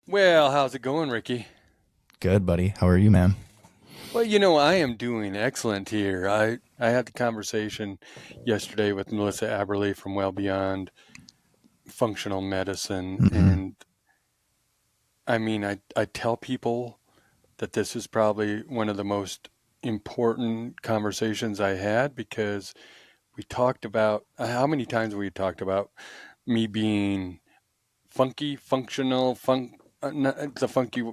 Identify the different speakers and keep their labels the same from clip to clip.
Speaker 1: Well, how's it going, Ricky?
Speaker 2: Good, buddy. How are you, man?
Speaker 1: Well, I am doing excellent here. I had the conversation yesterday with Melissa Aberle from Well Beyond Functional Medicine.
Speaker 2: Hmm.
Speaker 1: And I mean, I tell people that this is probably one of the most important conversations I had because we talked about how many times we talked about me being funky, functional, the funky,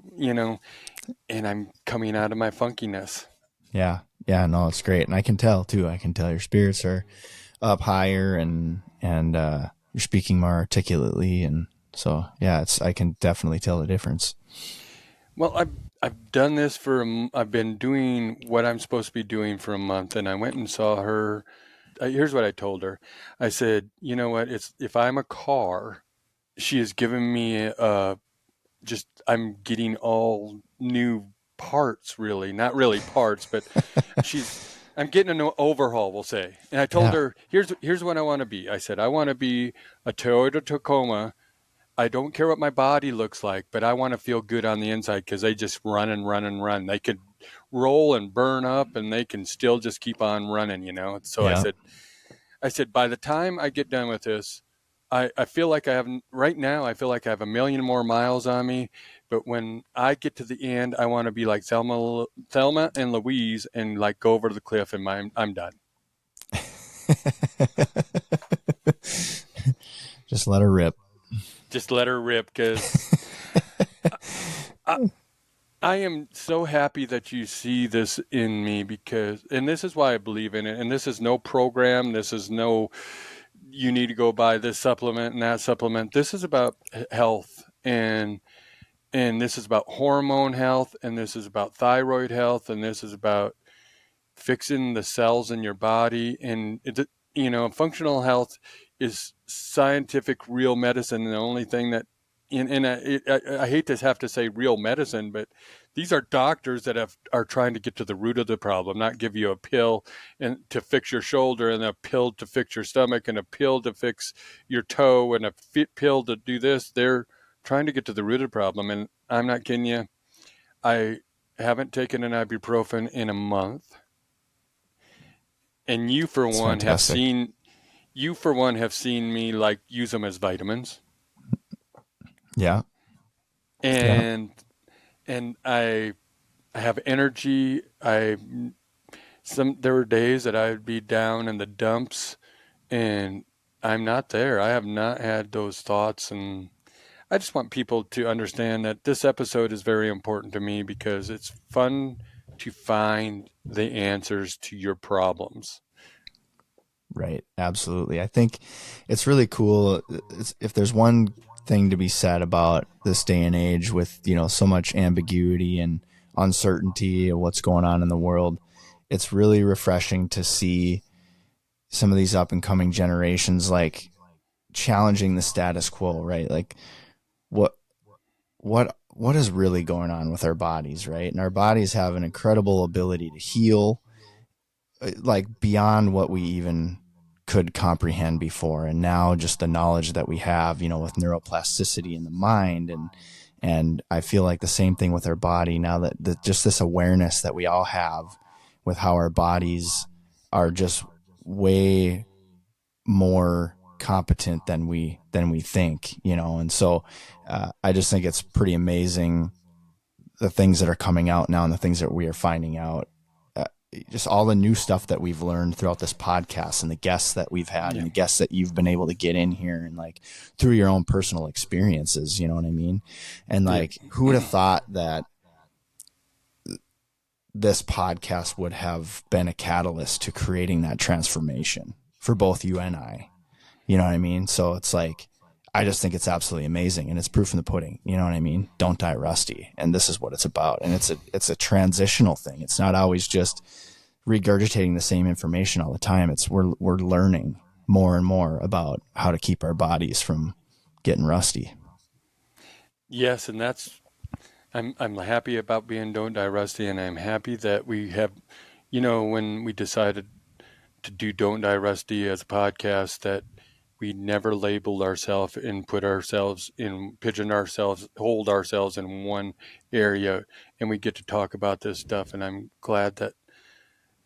Speaker 1: and I'm coming out of my funkiness.
Speaker 2: Yeah, yeah. No, it's great, and I can tell too. I can tell your spirits are up higher, and you're speaking more articulately, and so yeah, it's I can definitely tell the difference.
Speaker 1: Well, I've done this for I've been doing what I'm supposed to be doing for a month, and I went and saw her. Here's what I told her. I said, you know what? It's if I'm a car, she has given me just I'm getting all new parts, really, not really parts, but she's I'm getting an overhaul, we'll say. And I told
Speaker 2: Yeah,
Speaker 1: her, here's what I want to be. I said I want to be a Toyota Tacoma. I don't care what my body looks like, but I want to feel good on the inside because they just run and run and run. They could roll and burn up, and they can still just keep on running. So
Speaker 2: yeah.
Speaker 1: I said, by the time I get done with this, I feel like I have right now. I feel like I have a million more miles on me, but when I get to the end, I want to be like Thelma and Louise, and like go over the cliff, and I'm done.
Speaker 2: Just let her rip.
Speaker 1: Just let her rip because I, I am so happy that you see this in me and this is why I believe in it. And this is no program. This is no, you need to go buy this supplement and that supplement. This is about health and this is about hormone health and this is about thyroid health and this is about fixing the cells in your body. And, functional health is scientific, real medicine. And the only thing that I hate to have to say real medicine, but these are doctors that are trying to get to the root of the problem, not give you a pill and to fix your shoulder and a pill to fix your stomach and a pill to fix your toe and a pill to do this. They're trying to get to the root of the problem. And I'm not kidding you. I haven't taken an ibuprofen in a month. And
Speaker 2: It's fantastic.
Speaker 1: you for one have seen me like use them as vitamins.
Speaker 2: Yeah, yeah.
Speaker 1: And I have energy. There were days that I would be down in the dumps and I'm not there. I have not had those thoughts and I just want people to understand that this episode is very important to me because it's fun to find the answers to your problems.
Speaker 2: Right. Absolutely. I think it's really cool. If there's one thing to be said about this day and age with, so much ambiguity and uncertainty of what's going on in the world, it's really refreshing to see some of these up and coming generations like challenging the status quo, right? Like what what is really going on with our bodies, right? And our bodies have an incredible ability to heal like beyond what we even could comprehend before. And now just the knowledge that we have, with neuroplasticity in the mind, and I feel like the same thing with our body now that just this awareness that we all have with how our bodies are just way more competent than we think, and so I just think it's pretty amazing the things that are coming out now and the things that we are finding out, just all the new stuff that we've learned throughout this podcast and the guests that we've had
Speaker 1: Yeah.
Speaker 2: and the guests that you've been able to get in here and like through your own personal experiences, you know what I mean? And
Speaker 1: Yeah.
Speaker 2: like, who would have thought that this podcast would have been a catalyst to creating that transformation for both you and I, you know what I mean? So it's like, I just think it's absolutely amazing and it's proof in the pudding. You know what I mean? Don't die rusty. And this is what it's about. And it's a transitional thing. It's not always just regurgitating the same information all the time. It's we're learning more and more about how to keep our bodies from getting rusty.
Speaker 1: Yes, and I'm happy about being Don't Die Rusty, and I'm happy that we have, when we decided to do Don't Die Rusty as a podcast, that we never labeled ourselves and put ourselves in, pigeon ourselves, hold ourselves in one area, and we get to talk about this stuff. And I'm glad that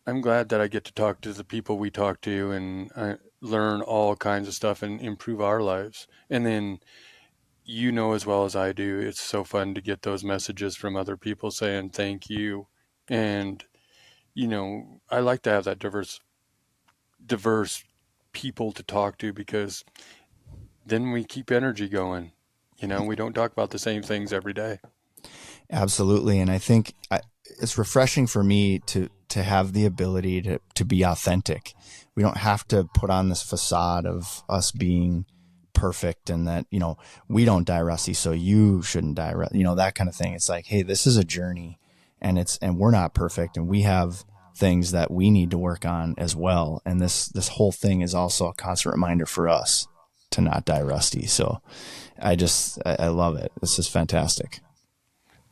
Speaker 1: I get to talk to the people we talk to and learn all kinds of stuff and improve our lives. And then, as well as I do, it's so fun to get those messages from other people saying thank you. And, I like to have that diverse people to talk to, because then we keep energy going. We don't talk about the same things every day.
Speaker 2: Absolutely. And I think it's refreshing for me to have the ability to be authentic. We don't have to put on this facade of us being perfect and that, we don't die rusty, so you shouldn't die rusty, that kind of thing. It's like, hey, this is a journey, and we're not perfect, and we have things that we need to work on as well. And this whole thing is also a constant reminder for us to not die rusty. So I love it. This is fantastic.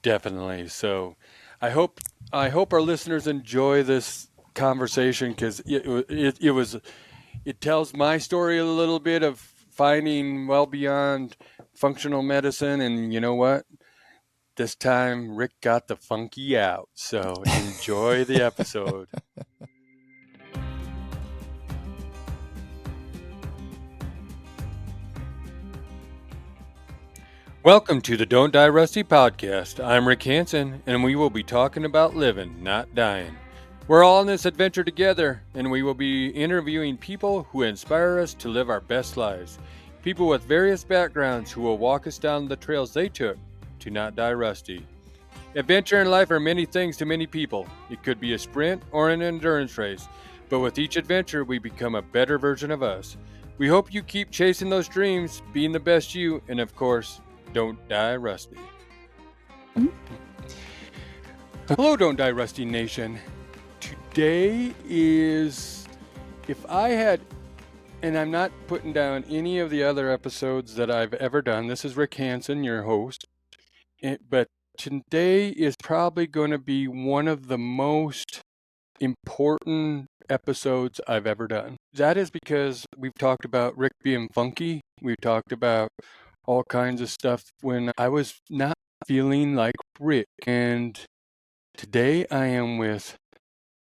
Speaker 1: Definitely. So I hope our listeners enjoy this conversation, because it tells my story a little bit of finding well beyond functional medicine. And you know what? This time Rick got the funky out. So enjoy the episode. Welcome to the Don't Die Rusty podcast. I'm Rick Hansen, and we will be talking about living, not dying. We're all in this adventure together, and we will be interviewing people who inspire us to live our best lives. People with various backgrounds who will walk us down the trails they took to not die rusty. Adventure in life are many things to many people. It could be a sprint or an endurance race, but with each adventure, we become a better version of us. We hope you keep chasing those dreams, being the best you, and of course, don't die rusty. Hello, Don't Die Rusty Nation. Today is, if I had, and I'm not putting down any of the other episodes that I've ever done. This is Rick Hansen, your host. But today is probably going to be one of the most important episodes I've ever done. That is because we've talked about Rick being funky. We've talked about all kinds of stuff when I was not feeling like Rick. And today I am with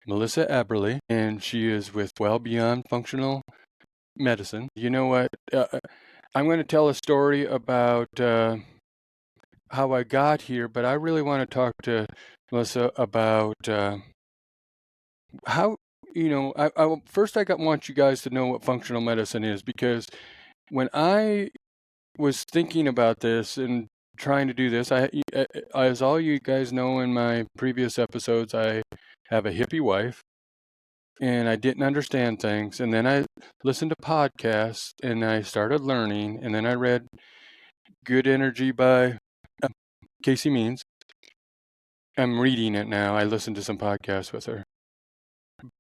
Speaker 1: Melissa Aberle, and she is with Well Beyond Functional Medicine. You know what? I'm going to tell a story about how I got here, but I really want to talk to Melissa about how, first want you guys to know what functional medicine is, because when I was thinking about this and trying to do this, as all you guys know in my previous episodes, I have a hippie wife, and I didn't understand things. And then I listened to podcasts, and I started learning, and then I read Good Energy by Casey Means. I'm reading it now. I listened to some podcasts with her.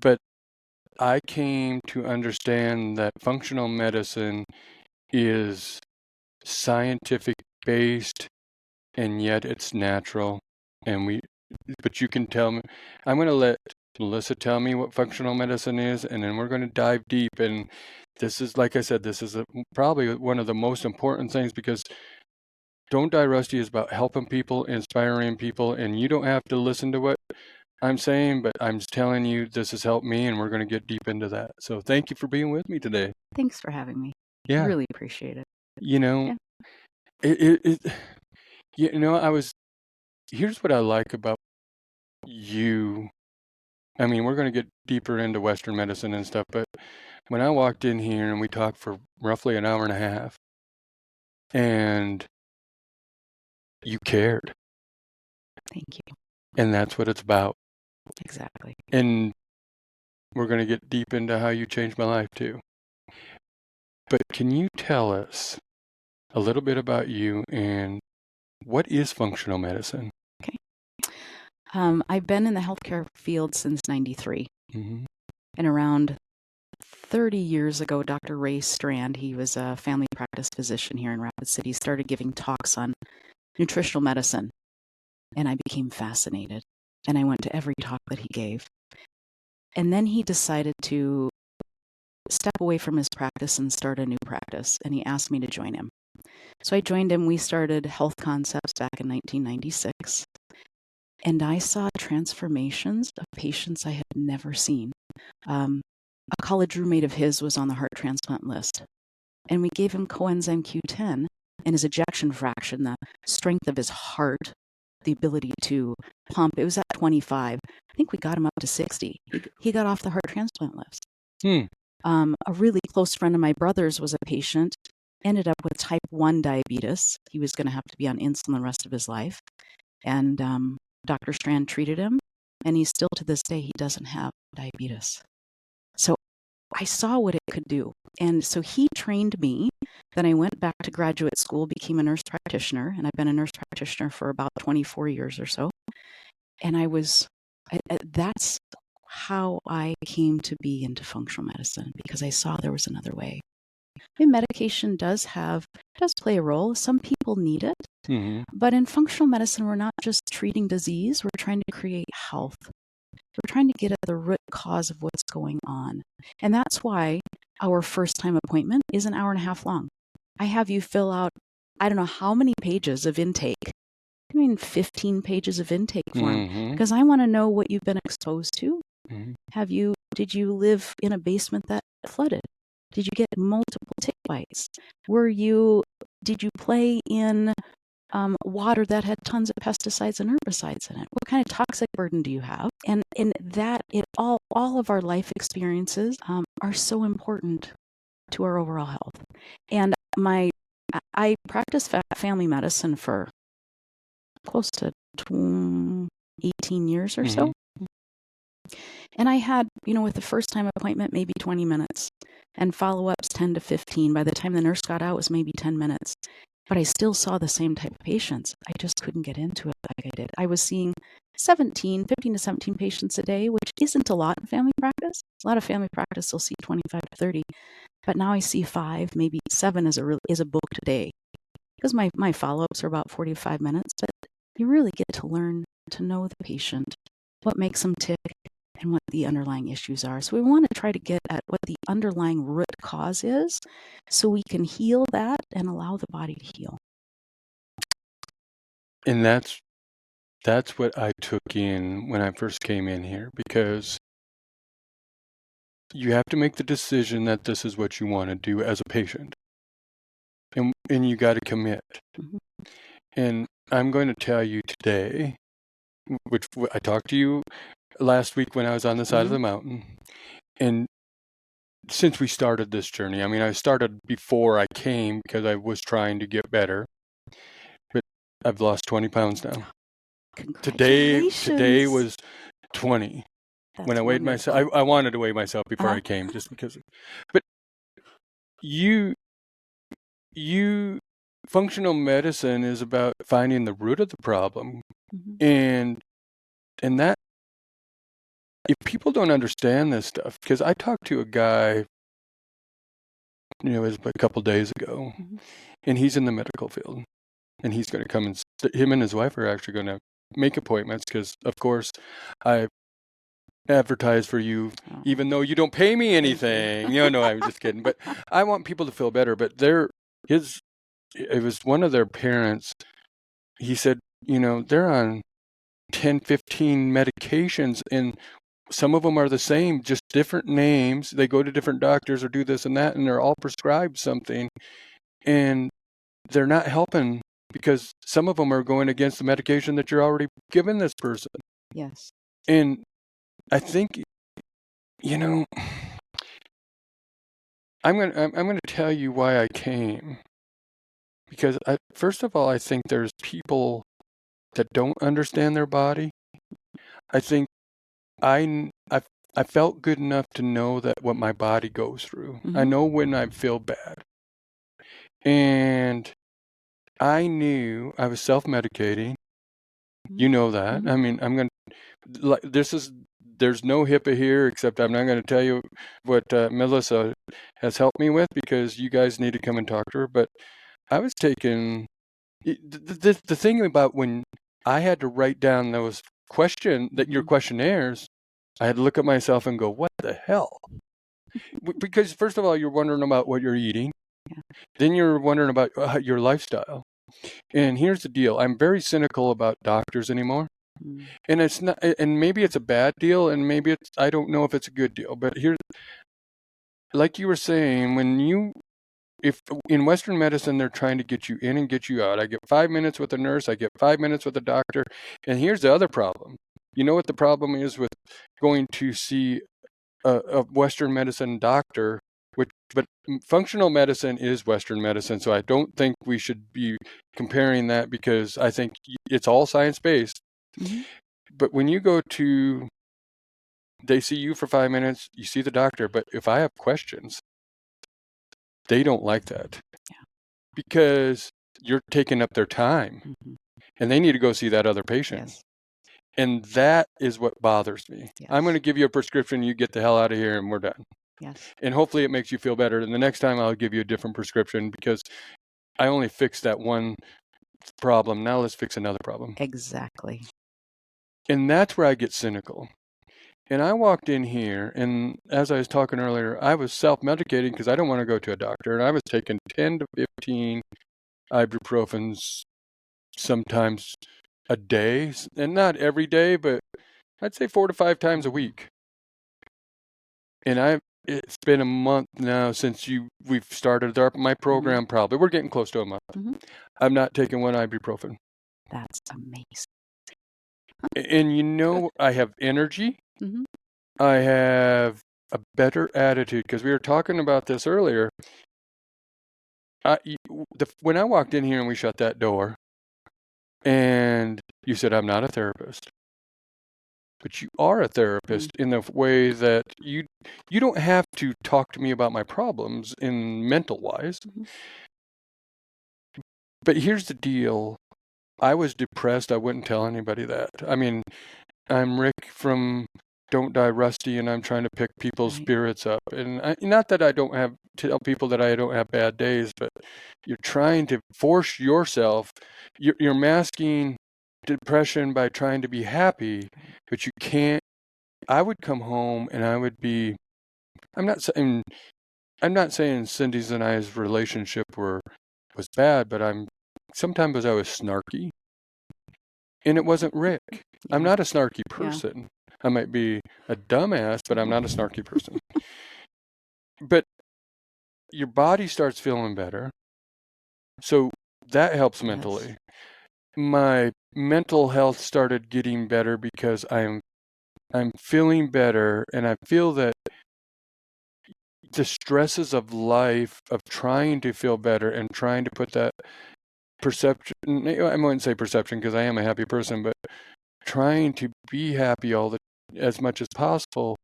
Speaker 1: But I came to understand that functional medicine is scientific based, and yet it's natural. But you can tell me, I'm going to let Melissa tell me what functional medicine is, and then we're going to dive deep. And this is, like I said, this is probably one of the most important things, because Don't Die Rusty is about helping people, inspiring people, and you don't have to listen to what I'm saying, but I'm telling you, this has helped me, and we're going to get deep into that. So thank you for being with me today.
Speaker 3: Thanks for having me.
Speaker 1: Yeah.
Speaker 3: I really appreciate it.
Speaker 1: Here's what I like about you. I mean, we're going to get deeper into Western medicine and stuff, but when I walked in here and we talked for roughly an hour and a half, and you cared.
Speaker 3: Thank you.
Speaker 1: And that's what it's about.
Speaker 3: Exactly.
Speaker 1: And we're going to get deep into how you changed my life too. But can you tell us a little bit about you and what is functional medicine?
Speaker 3: Okay. I've been in the healthcare field since '93.
Speaker 1: Mm-hmm.
Speaker 3: And around 30 years ago, Dr. Ray Strand, he was a family practice physician here in Rapid City, started giving talks on nutritional medicine. And I became fascinated. And I went to every talk that he gave. And then he decided to step away from his practice and start a new practice, and he asked me to join him. So I joined him. We started Health Concepts back in 1996, and I saw transformations of patients I had never seen. A college roommate of his was on the heart transplant list, and we gave him coenzyme Q10, and his ejection fraction, the strength of his heart, the ability to pump, it was at 25. I think we got him up to 60. He got off the heart transplant list. A really close friend of my brother's was a patient, ended up with type 1 diabetes. He was going to have to be on insulin the rest of his life. And Dr. Strand treated him, and he's still to this day, he doesn't have diabetes. So I saw what it could do. And so he trained me. Then I went back to graduate school, became a nurse practitioner, and I've been a nurse practitioner for about 24 years or so. And that's how I came to be into functional medicine, because I saw there was another way. And medication does play a role. Some people need it.
Speaker 1: Mm-hmm.
Speaker 3: But in functional medicine, we're not just treating disease, we're trying to create health. We're trying to get at the root cause of what's going on. And that's why our first time appointment is an hour and a half long. I have you fill out, I don't know how many pages of intake. 15 pages of intake form, because I want to know what you've been exposed to. Mm-hmm. Did you live in a basement that flooded? Did you get multiple tick bites? Did you play in water that had tons of pesticides and herbicides in it? What kind of toxic burden do you have? And that all of our life experiences are so important to our overall health. And I practiced family medicine for close to 18 years or so. And I had, with the first time appointment, maybe 20 minutes, and follow-ups 10 to 15. By the time the nurse got out, it was maybe 10 minutes. But I still saw the same type of patients. I just couldn't get into it like I did. I was seeing 15 to 17 patients a day, which isn't a lot in family practice. A lot of family practice will see 25 to 30. But now I see 5, maybe 7 is a booked day. Because my follow-ups are about 45 minutes. But you really get to learn to know the patient, what makes them tick, and what the underlying issues are. So we want to try to get at what the underlying root cause is, so we can heal that and allow the body to heal.
Speaker 1: And that's what I took in when I first came in here, because you have to make the decision that this is what you want to do as a patient. And you got to commit. Mm-hmm. And I'm going to tell you today, which I talked to you last week when I was on the side of the mountain, and since we started this journey, I started before I came because I was trying to get better, but I've lost 20 pounds now. Today was 20.
Speaker 3: That's
Speaker 1: when I weighed myself, I wanted to weigh myself before I came, just because. But you, functional medicine is about finding the root of the problem, and that, if people don't understand this stuff, because I talked to a guy, it was a couple days ago, and he's in the medical field, and he's going to come him and his wife are actually going to make appointments, because of course I advertise for you, even though you don't pay me anything. No, I'm just kidding. But I want people to feel better. But it was one of their parents. He said, they're on 10, 15 medications, and some of them are the same, just different names. They go to different doctors or do this and that, and they're all prescribed something, and they're not helping, because some of them are going against the medication that you're already giving this person.
Speaker 3: Yes.
Speaker 1: And I think, I'm going to tell you why I came, because first of all, I think there's people that don't understand their body. I think I felt good enough to know that what my body goes through. I know when I feel bad, and I knew I was self-medicating. You know that. I'm going to. There's no HIPAA here, except I'm not going to tell you what Melissa has helped me with, because you guys need to come and talk to her. But I was taking the thing about when I had to write down those your questionnaires, I had to look at myself and go, what the hell? Because first of all, you're wondering about what you're eating.
Speaker 3: Yeah.
Speaker 1: Then you're wondering about your lifestyle. And here's the deal. I'm very cynical about doctors anymore.
Speaker 3: Mm.
Speaker 1: And it's not, and maybe it's a bad deal, and maybe it's, I don't know if it's a good deal. But here's, like you were saying, if in Western medicine, they're trying to get you in and get you out. I get 5 minutes with a nurse, I get 5 minutes with a doctor. And here's the other problem. You know what the problem is with going to see a Western medicine doctor? But functional medicine is Western medicine, so I don't think we should be comparing that, because I think it's all science-based.
Speaker 3: Mm-hmm.
Speaker 1: But when you go to, they see you for 5 minutes, you see the doctor, but if I have questions, they don't like that.
Speaker 3: Yeah.
Speaker 1: Because you're taking up their time,
Speaker 3: Mm-hmm.
Speaker 1: and they need to go see that other patient.
Speaker 3: Yes.
Speaker 1: And that is what bothers me.
Speaker 3: Yes.
Speaker 1: I'm going to give you a prescription, you get the hell out of here, and we're done.
Speaker 3: Yes.
Speaker 1: And hopefully it makes you feel better. And the next time I'll give you a different prescription, because I only fixed that one problem. Now let's fix another problem.
Speaker 3: Exactly.
Speaker 1: And that's where I get cynical. And I walked in here, and as I was talking earlier, I was self-medicating because I don't want to go to a doctor. And I was taking 10 to 15 ibuprofens sometimes a day. And not every day, but I'd say 4 to 5 times a week. And it's been a month now since we've started my program.
Speaker 3: Mm-hmm.
Speaker 1: Probably we're getting close to a month.
Speaker 3: Mm-hmm.
Speaker 1: I'm not taking one ibuprofen.
Speaker 3: That's amazing.
Speaker 1: And I have energy.
Speaker 3: Mm-hmm.
Speaker 1: I have a better attitude, because we were talking about this earlier. When I walked in here and we shut that door, and you said, I'm not a therapist. But you are a therapist in the way that you don't have to talk to me about my problems in mental wise.
Speaker 3: Mm-hmm.
Speaker 1: But here's the deal. I was depressed. I wouldn't tell anybody that. I mean, I'm Rick from Don't Die Rusty, and I'm trying to pick people's spirits up. And not that I don't tell people that I don't have bad days, but you're trying to force yourself. You're masking depression by trying to be happy, but you can't. I would come home and I would be. I'm not saying Cindy's and I's relationship was bad, but sometimes I was snarky. And it wasn't Rick.
Speaker 3: Yeah.
Speaker 1: I'm not a snarky person. Yeah. I might be a dumbass, but I'm not a snarky person. But your body starts feeling better. So that helps mentally. Yes. My mental health started getting better because I'm feeling better, and I feel that the stresses of life, of trying to feel better and trying to put that perception, I wouldn't say perception because I am a happy person, but trying to be happy as much as possible,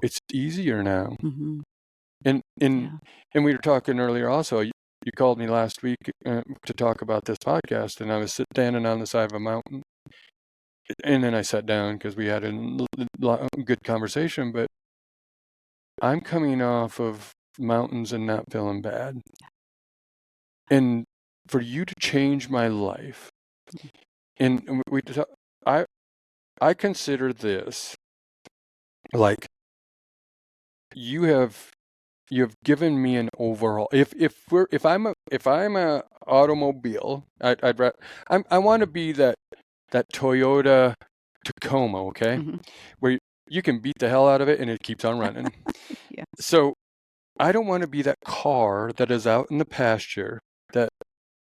Speaker 1: it's easier now.
Speaker 3: Mm-hmm.
Speaker 1: And we were talking earlier also, you called me last week to talk about this podcast, and I was standing on the side of a mountain, and then I sat down because we had a good conversation, but I'm coming off of mountains and not feeling bad. And for you to change my life, and I consider this like you have given me an overhaul. If I'm a automobile, I want to be that Toyota Tacoma, okay,
Speaker 3: Mm-hmm.
Speaker 1: where you can beat the hell out of it and it keeps on running.
Speaker 3: Yeah.
Speaker 1: So I don't want to be that car that is out in the pasture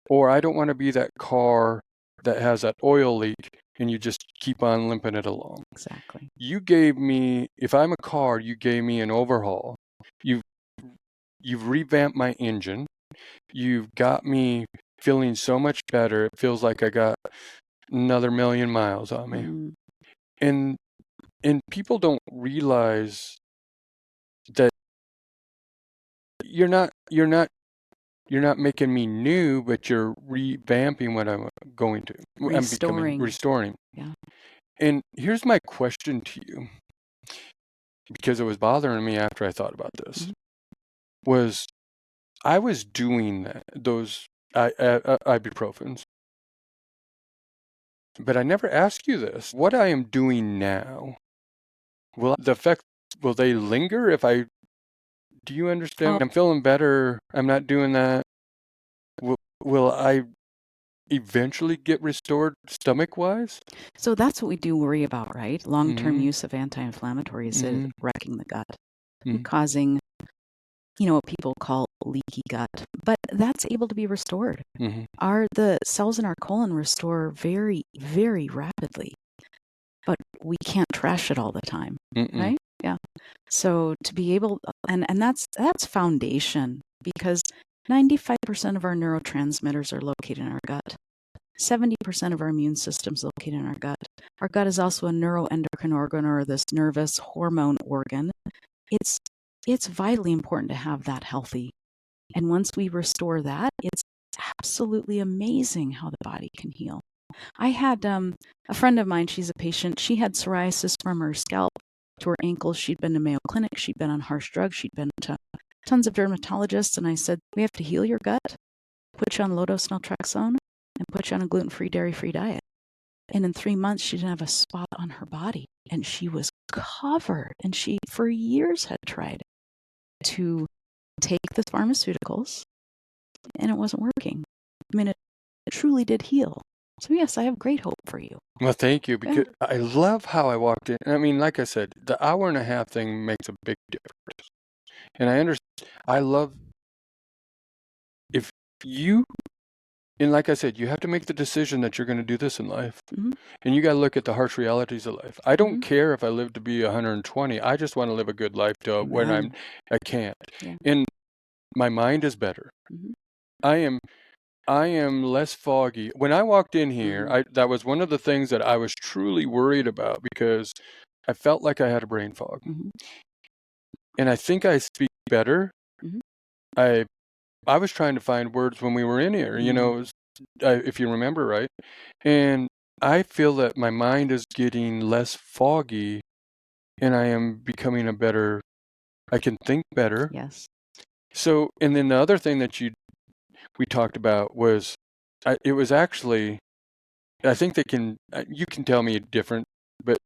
Speaker 1: or I don't want to be that car that has that oil leak and you just keep on limping it along.
Speaker 3: Exactly.
Speaker 1: If I'm a car, you gave me an overhaul. You've revamped my engine. You've got me feeling so much better. It feels like I got another 1,000,000 miles on me. Mm. And people don't realize that you're not making me new, but you're revamping what I'm going to. I'm restoring.
Speaker 3: Yeah.
Speaker 1: And here's my question to you, because it was bothering me after I thought about this, was I was doing those ibuprofens, but I never asked you this. What I am doing now, will they linger if I Do you understand? I'm feeling better. I'm not doing that. Will I eventually get restored stomach-wise?
Speaker 3: So that's what we do worry about, right? Long-term
Speaker 1: Mm-hmm.
Speaker 3: use of anti-inflammatories is wrecking the gut,
Speaker 1: Mm-hmm.
Speaker 3: causing, what people call leaky gut. But that's able to be restored.
Speaker 1: Mm-hmm.
Speaker 3: The cells in our colon restore very, very rapidly, but we can't trash it all the time, right? Yeah. So to be able, and that's foundation, because 95% of our neurotransmitters are located in our gut. 70% of our immune system is located in our gut. Our gut is also a neuroendocrine organ, or this nervous hormone organ. It's vitally important to have that healthy. And once we restore that, it's absolutely amazing how the body can heal. I had a friend of mine, she's a patient, she had psoriasis from her scalp to her ankles. She'd been to Mayo Clinic, she'd been on harsh drugs, she'd been to tons of dermatologists, and I said, we have to heal your gut, put you on low-dose naltrexone, and put you on a gluten-free, dairy-free diet. And in 3 months, she didn't have a spot on her body, and she was covered. And she, for years, had tried to take the pharmaceuticals, and it wasn't working. I mean, it truly did heal. So yes, I have great hope for you.
Speaker 1: Well, thank you, because I love how I walked in. I mean, like I said, the hour and a half thing makes a big difference. And I understand. I love if you, and like I said, you have to make the decision that you're going to do this in life.
Speaker 3: Mm-hmm.
Speaker 1: And you got to look at the harsh realities of life. I don't care if I live to be 120. I just want to live a good life till when I can't.
Speaker 3: Yeah.
Speaker 1: And my mind is better.
Speaker 3: Mm-hmm.
Speaker 1: I am less foggy. When I walked in here, that was one of the things that I was truly worried about, because I felt like I had a brain fog. And I think I speak better. I was trying to find words when we were in here, if you remember right. And I feel that my mind is getting less foggy, and I am becoming I can think better.
Speaker 3: Yes.
Speaker 1: So, and then the other thing that we talked about was, it was actually, I think you can tell me different, but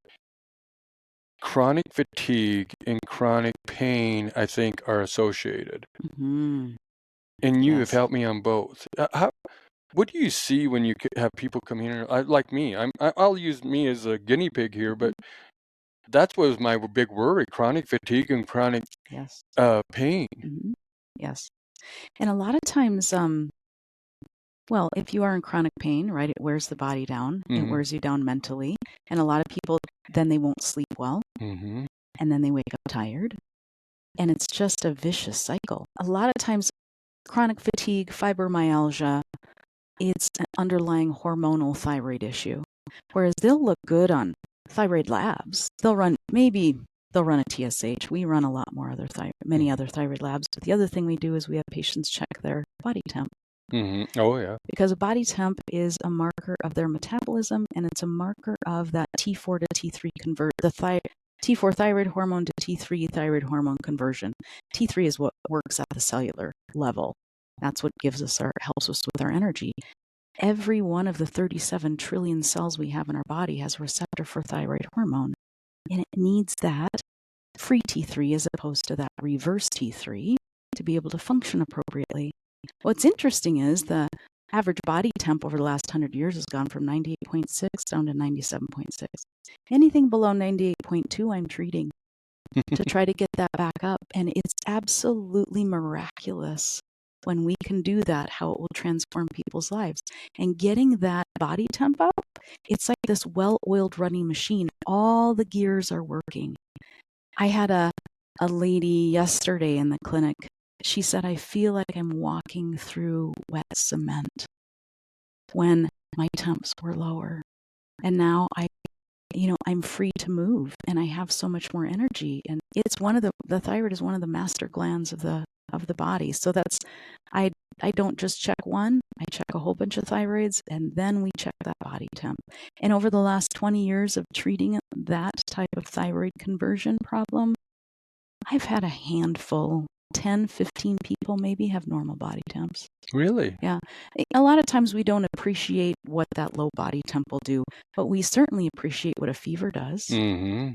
Speaker 1: chronic fatigue and chronic pain, I think, are associated. And you have helped me on both. What do you see when you have people come here? Like me, I'll use me as a guinea pig here, but that was my big worry: chronic fatigue and chronic pain.
Speaker 3: Yes. And a lot of times, well, if you are in chronic pain, right, it wears the body down. It wears you down mentally. And a lot of people, then they won't sleep well. And then they wake up tired. And it's just a vicious cycle. A lot of times, chronic fatigue, fibromyalgia, it's an underlying hormonal thyroid issue. Whereas they'll look good on thyroid labs. They'll run a TSH. We run a lot more many other thyroid labs. But the other thing we do is we have patients check their body temp.
Speaker 1: Oh, yeah.
Speaker 3: Because a body temp is a marker of their metabolism, and it's a marker of that T4 to T3 T4 thyroid hormone to T3 thyroid hormone conversion. T3 is what works at the cellular level. That's what helps us with our energy. Every one of the 37 trillion cells we have in our body has a receptor for thyroid hormone, and it needs that free T3 as opposed to that reverse T3 to be able to function appropriately. What's interesting is the average body temp over the last 100 years has gone from 98.6 down to 97.6. Anything below 98.2, I'm treating to try to get that back up. And it's absolutely miraculous when we can do that, how it will transform people's lives. And getting that body temp up, it's like this well-oiled running machine. All the gears are working. I had a lady yesterday in the clinic. She said, I feel like I'm walking through wet cement when my temps were lower. And now I'm free to move, and I have so much more energy. And it's the thyroid is one of the master glands of the body. So I don't just check one, I check a whole bunch of thyroids, and then we check that body temp. And over the last 20 years of treating that type of thyroid conversion problem, I've had a handful, 10, 15 people maybe have normal body temps.
Speaker 1: Really?
Speaker 3: Yeah. A lot of times we don't appreciate what that low body temp will do, but we certainly appreciate what a fever does.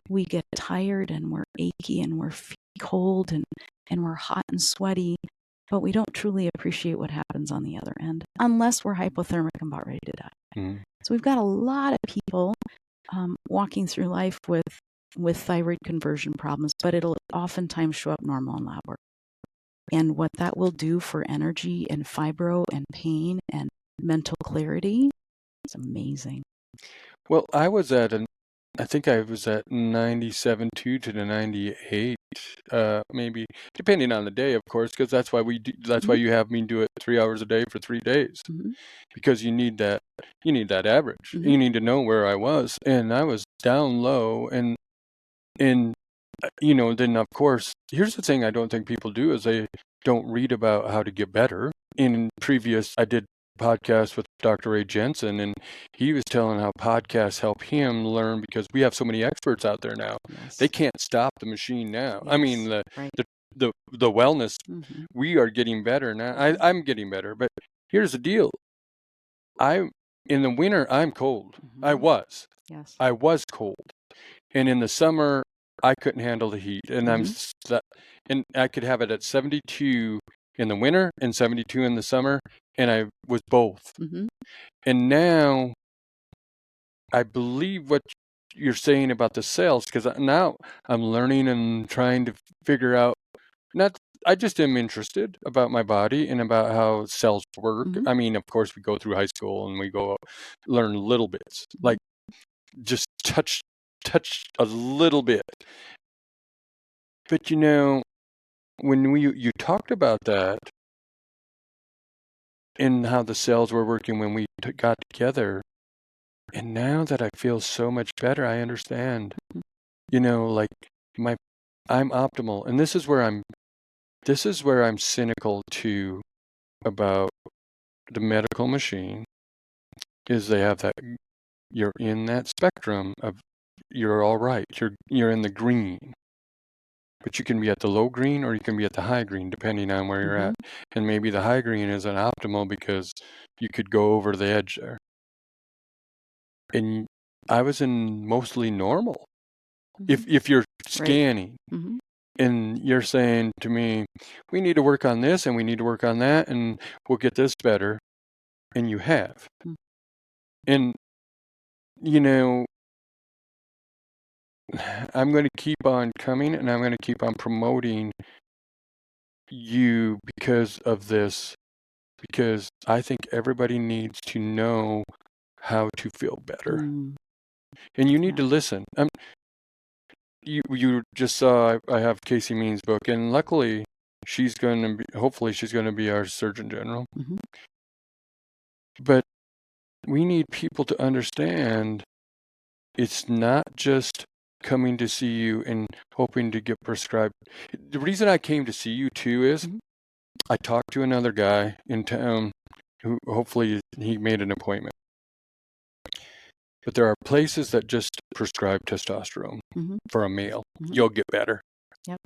Speaker 3: We get tired and we're achy and we're cold, and and we're hot and sweaty, but we don't truly appreciate what happens on the other end unless we're hypothermic and about ready to die.
Speaker 1: Mm.
Speaker 3: So we've got a lot of people walking through life with thyroid conversion problems, but it'll oftentimes show up normal in lab work. And what that will do for energy and fibro and pain and mental clarity is amazing.
Speaker 1: Well, I think I was at 97.2 to the 98, maybe, depending on the day, of course, because that's why why you have me do it 3 hours a day for 3 days, because you need that average. You need to know where I was, and I was down low, and then of course, here's the thing I don't think people do is they don't read about how to get better. I did podcasts with Dr. Ray Jensen, and he was telling how podcasts help him learn, because we have so many experts out there now.
Speaker 3: Yes.
Speaker 1: They can't stop the machine now.
Speaker 3: Yes.
Speaker 1: I mean, the wellness, we are getting better now. I'm getting better, but here's the deal. In the winter, I'm cold. I was cold. And in the summer, I couldn't handle the heat, and and I could have it at 72 in the winter and 72 in the summer, and I was both. And now I believe what you're saying about the cells, because now I'm learning and trying to figure out. I just am interested about my body and about how cells work. I mean, of course, we go through high school and we go learn little bits, like just touch a little bit. But when you talked about that and how the cells were working when we got together, and now that I feel so much better, I understand. Like I'm optimal, and this is where I'm cynical too about the medical machine. Is they have that you're in that spectrum of you're all right. You're in the green. But you can be at the low green or you can be at the high green, depending on where you're at. And maybe the high green isn't optimal because you could go over the edge there. And I was in mostly normal. If you're scanning and you're saying to me, we need to work on this and we need to work on that and we'll get this better. And you have. And, I'm going to keep on coming and I'm going to keep on promoting you because of this, because I think everybody needs to know how to feel better. And you need to listen. You just saw I have Casey Means' book, and luckily hopefully she's going to be our Surgeon General. But we need people to understand it's not just coming to see you and hoping to get prescribed. The reason I came to see you too is I talked to another guy in town who hopefully he made an appointment. But there are places that just prescribe testosterone for a male. You'll get better.
Speaker 3: Yep.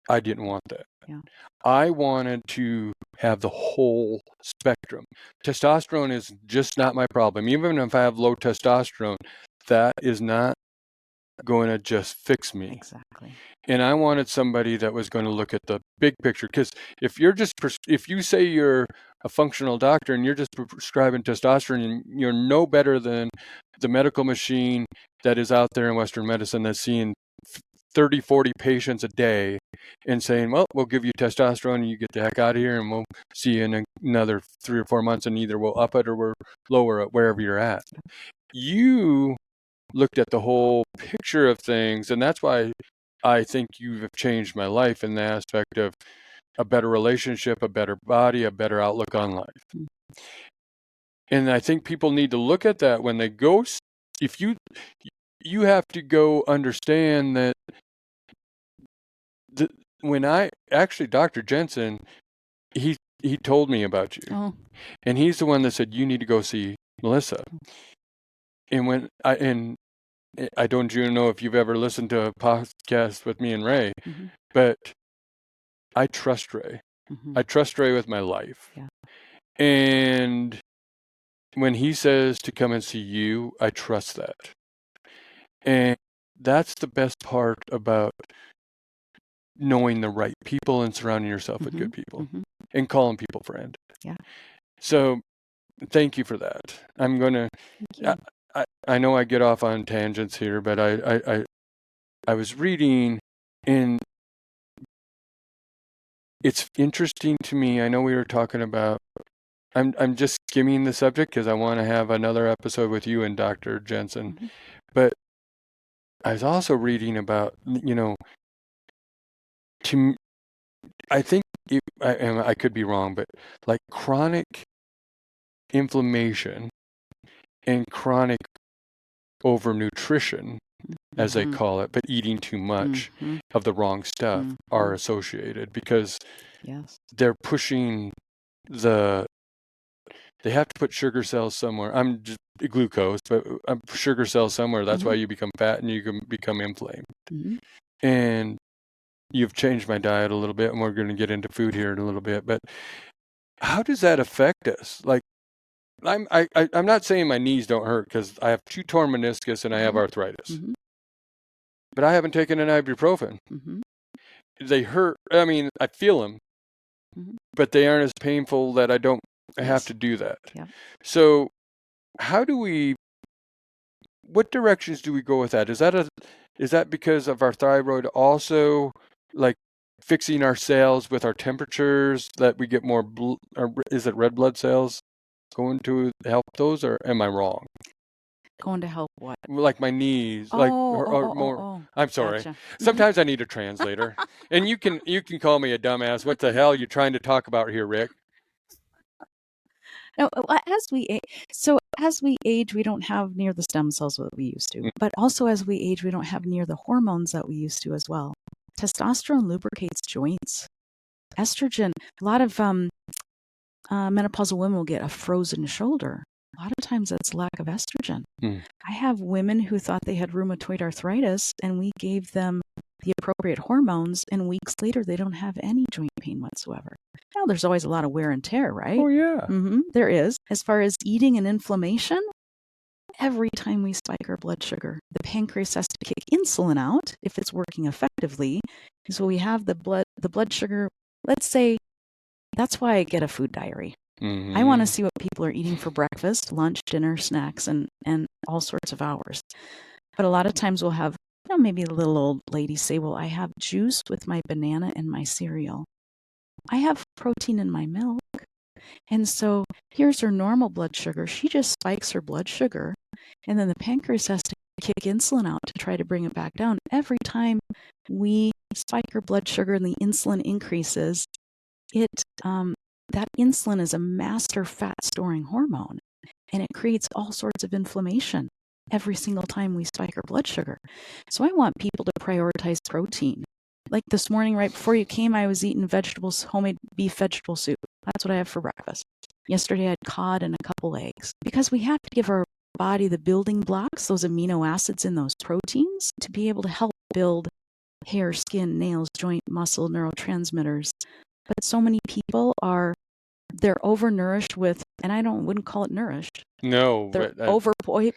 Speaker 1: I didn't want that.
Speaker 3: Yeah.
Speaker 1: I wanted to have the whole spectrum. Testosterone is just not my problem. Even if I have low testosterone, that is not going to just fix me.
Speaker 3: Exactly.
Speaker 1: And I wanted somebody that was going to look at the big picture. Because if you say you're a functional doctor and you're just prescribing testosterone, and you're no better than the medical machine that is out there in Western medicine that's seeing 30, 40 patients a day and saying, well, we'll give you testosterone and you get the heck out of here and we'll see you in another 3 or 4 months and either we'll up it or we'll lower it wherever you're at. You looked at the whole picture of things, and that's why I think you have changed my life in the aspect of a better relationship, a better body, a better outlook on life. And I think people need to look at that when they go. If you have to go understand that Dr. Jensen, he told me about you, and he's the one that said you need to go see Melissa. And I don't know if you've ever listened to a podcast with me and Ray, but I trust Ray. I trust Ray with my life.
Speaker 3: Yeah.
Speaker 1: And when he says to come and see you, I trust that. And that's the best part about knowing the right people and surrounding yourself with good people and calling people friend.
Speaker 3: Yeah.
Speaker 1: So thank you for that. I'm going to, I know I get off on tangents here, but I was reading, and it's interesting to me. I know we were talking about, I'm just skimming the subject because I want to have another episode with you and Dr. Jensen. But I was also reading about, I think I could be wrong, but like chronic inflammation and chronic overnutrition, as they call it, but eating too much of the wrong stuff are associated because they're pushing they have to put sugar cells somewhere. I'm just glucose, but sugar cells somewhere. That's why you become fat and you can become inflamed. And you've changed my diet a little bit, and we're going to get into food here in a little bit. But how does that affect us? Like, I'm not saying my knees don't hurt because I have 2 torn meniscus and I have arthritis. But I haven't taken an ibuprofen. They hurt. I mean, I feel them, but they aren't as painful that I don't have to do that. So what directions do we go with that? Is that because of our thyroid also, like fixing our cells with our temperatures that we get more, is it red blood cells going to help those, or am I wrong?
Speaker 3: Going to help what?
Speaker 1: Like my knees, more. I'm sorry.
Speaker 3: Gotcha.
Speaker 1: Sometimes I need a translator, and you can call me a dumbass. What the hell are you trying to talk about here, Rick?
Speaker 3: No, as we age, we don't have near the stem cells that we used to. But also as we age, we don't have near the hormones that we used to as well. Testosterone lubricates joints. Estrogen, a lot of menopausal women will get a frozen shoulder. A lot of times that's lack of estrogen. I have women who thought they had rheumatoid arthritis, and we gave them the appropriate hormones, and weeks later they don't have any joint pain whatsoever. Now, there's always a lot of wear and tear, right?
Speaker 1: Oh, yeah.
Speaker 3: There is. As far as eating and inflammation, every time we spike our blood sugar, the pancreas has to kick insulin out if it's working effectively. So we have the blood sugar. Let's say that's why I get a food diary. I want to see what people are eating for breakfast, lunch, dinner, snacks, and all sorts of hours. But a lot of times we'll have, maybe the little old ladies say, well, I have juice with my banana and my cereal. I have protein in my milk. And so here's her normal blood sugar. She just spikes her blood sugar, and then the pancreas has to kick insulin out to try to bring it back down. Every time we spike her blood sugar and the insulin increases, that insulin is a master fat-storing hormone, and it creates all sorts of inflammation every single time we spike our blood sugar. So I want people to prioritize protein. Like this morning, right before you came, I was eating homemade beef vegetable soup. That's what I have for breakfast. Yesterday I had cod and a couple eggs, because we have to give our body the building blocks, those amino acids in those proteins, to be able to help build hair, skin, nails, joint, muscle, neurotransmitters. But so many people they're overnourished with, and I wouldn't call it nourished.
Speaker 1: No,
Speaker 3: they're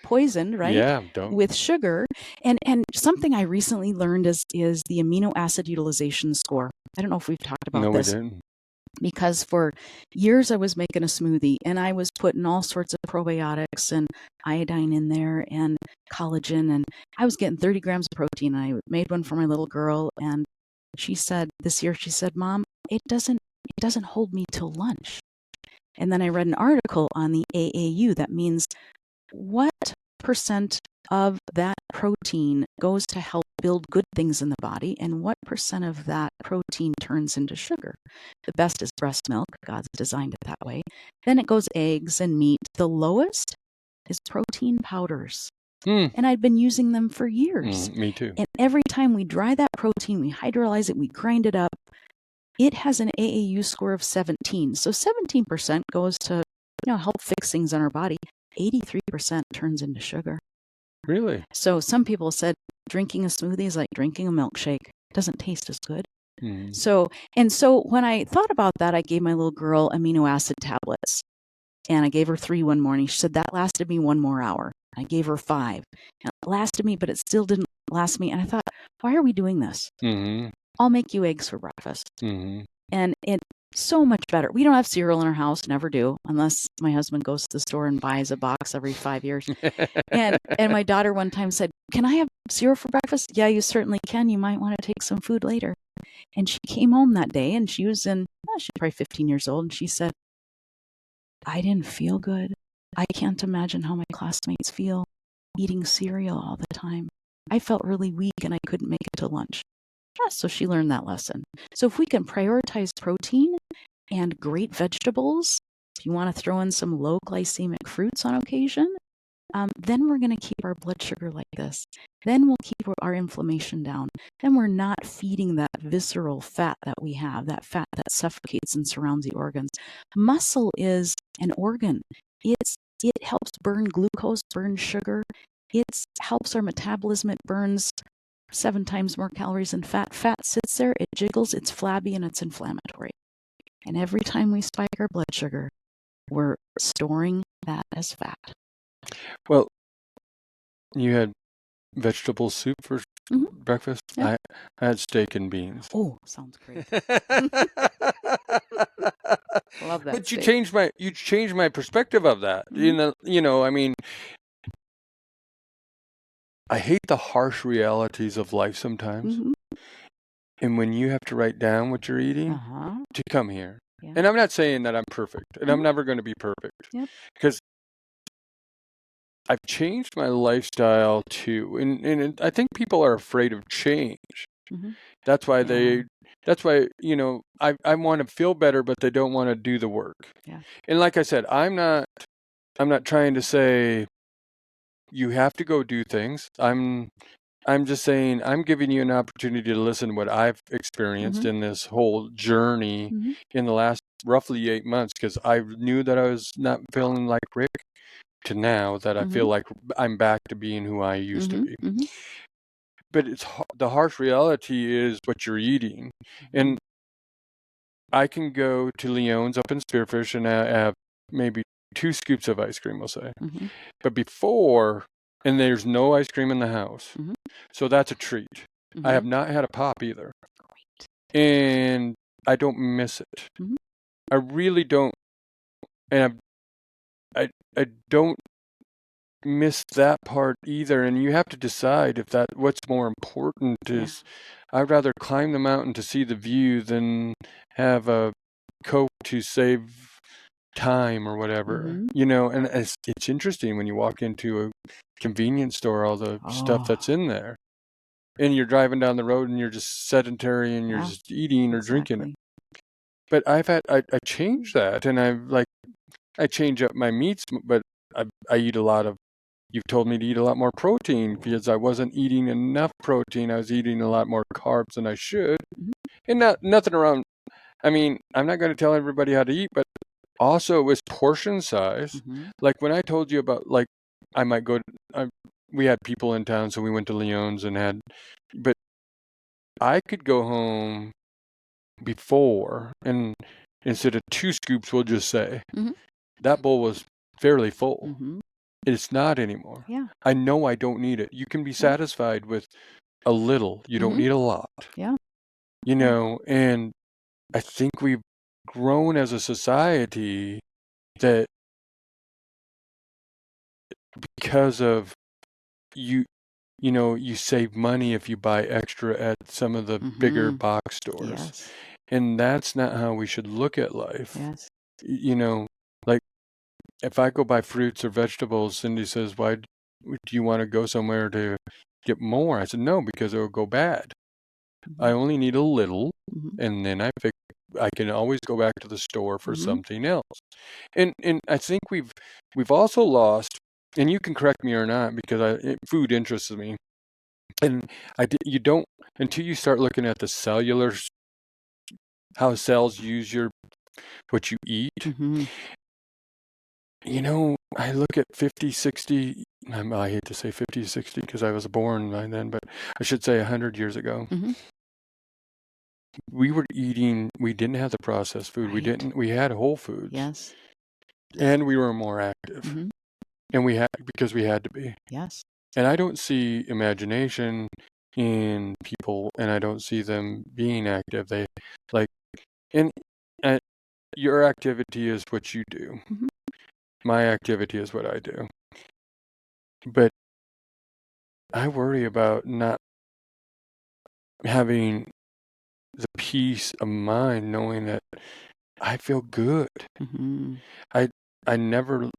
Speaker 3: poisoned, right?
Speaker 1: Yeah, don't.
Speaker 3: With sugar. And something I recently learned is the amino acid utilization score. I don't know if we've talked about this.
Speaker 1: No, we didn't.
Speaker 3: Because for years I was making a smoothie, and I was putting all sorts of probiotics and iodine in there and collagen, and I was getting 30 grams of protein. I made one for my little girl, and this year she said, Mom, it doesn't hold me till lunch. And then I read an article on the AAU that means what percent of that protein goes to help build good things in the body, and what percent of that protein turns into sugar. The best is breast milk. God's designed it that way. Then it goes eggs and meat. The lowest is protein powders. And I've been using them for years.
Speaker 1: Me too.
Speaker 3: And every time we dry that protein, we hydrolyze it, we grind it up, it has an AAU score of 17. So 17% goes to help fix things in our body. 83% turns into sugar.
Speaker 1: Really?
Speaker 3: So some people said drinking a smoothie is like drinking a milkshake. It doesn't taste as good. So when I thought about that, I gave my little girl amino acid tablets. And I gave her 3 one morning. She said, that lasted me 1 more hour. I gave her 5. And it lasted me, but it still didn't last me. And I thought, why are we doing this? I'll make you eggs for breakfast.
Speaker 1: Mm-hmm.
Speaker 3: And it's so much better. We don't have cereal in our house, never do, unless my husband goes to the store and buys a box every 5 years. And my daughter one time said, "Can I have cereal for breakfast?" "Yeah, you certainly can. You might want to take some food later." And she came home that day, and she was she's probably 15 years old, and she said, "I didn't feel good. I can't imagine how my classmates feel eating cereal all the time. I felt really weak and I couldn't make it to lunch." So she learned that lesson. So if we can prioritize protein and great vegetables, if you want to throw in some low glycemic fruits on occasion, then we're going to keep our blood sugar like this. Then we'll keep our inflammation down. Then we're not feeding that visceral fat that we have, that fat that suffocates and surrounds the organs. Muscle is an organ. It helps burn glucose, burn sugar. It helps our metabolism. It burns 7 times more calories than fat. Fat sits there, it jiggles, it's flabby, and it's inflammatory. And every time we spike our blood sugar, we're storing that as fat.
Speaker 1: Well, you had vegetable soup for breakfast?
Speaker 3: Yep.
Speaker 1: I had steak and beans.
Speaker 3: Oh, sounds great. Love that.
Speaker 1: But
Speaker 3: steak.
Speaker 1: you changed my perspective of that. I mean, I hate the harsh realities of life sometimes.
Speaker 3: Mm-hmm.
Speaker 1: And when you have to write down what you're eating to come here. Yeah. And I'm not saying that I'm perfect, and I'm never going to be perfect.
Speaker 3: Yep.
Speaker 1: Because I've changed my lifestyle too. And I think people are afraid of change. Mm-hmm. That's why I want to feel better, but they don't want to do the work. Yeah. And like I said, I'm not trying to say you have to go do things. I'm just saying I'm giving you an opportunity to listen to what I've experienced in this whole journey in the last roughly 8 months, because I knew that I was not feeling like Rick to now that I feel like I'm back to being who I used to be. Mm-hmm. But the harsh reality is what you're eating. And I can go to Leon's up in Spearfish and have maybe 2 scoops of ice cream, we'll say. Mm-hmm. But and there's no ice cream in the house. Mm-hmm. So that's a treat. Mm-hmm. I have not had a pop either. Great. And I don't miss it. Mm-hmm. I really don't. And I don't miss that part either. And you have to decide if what's more important is. I'd rather climb the mountain to see the view than have a Coke to save time or whatever. Mm-hmm. And it's interesting when you walk into a convenience store, all the stuff that's in there, and you're driving down the road and you're just sedentary and you're just eating or drinking it. But I changed that, and I change up my meats, but I eat a lot of. You've told me to eat a lot more protein because I wasn't eating enough protein. I was eating a lot more carbs than I should. Mm-hmm. And nothing around. I mean, I'm not going to tell everybody how to eat, but also it was portion size. Mm-hmm. Like when I told you about, like, I might go we had people in town, so we went to Leon's but I could go home before, and instead of 2 scoops, we'll just say, that bowl was fairly full. Mm-hmm. It's not anymore. Yeah. I know I don't need it. You can be satisfied with a little. You don't need a lot. Yeah. And I think we've grown as a society that because of you save money if you buy extra at some of the bigger box stores. Yes. And that's not how we should look at life. Yes. Like if I go buy fruits or vegetables, Cindy says, "Why do you want to go somewhere to get more?" I said, "No, because it will go bad. Mm-hmm. I only need a little, and then I can always go back to the store for something else." And I think we've also lost, and you can correct me or not, because food interests me. And you don't, until you start looking at the cellular, how cells use what you eat. Mm-hmm. I look at 50, 60, I hate to say 50, 60 because I was born by then, but I should say 100 years ago. Mm-hmm. We didn't have the processed food. Right. We had whole foods. Yes. And we were more active. Mm-hmm. And because we had to be. Yes. And I don't see imagination in people, and I don't see them being active. They like, and uh, your activity is what you do.
Speaker 3: Mhm.
Speaker 1: My activity is what I do. But I worry about not having the peace of mind knowing that I feel good.
Speaker 3: Mhm.
Speaker 1: I I never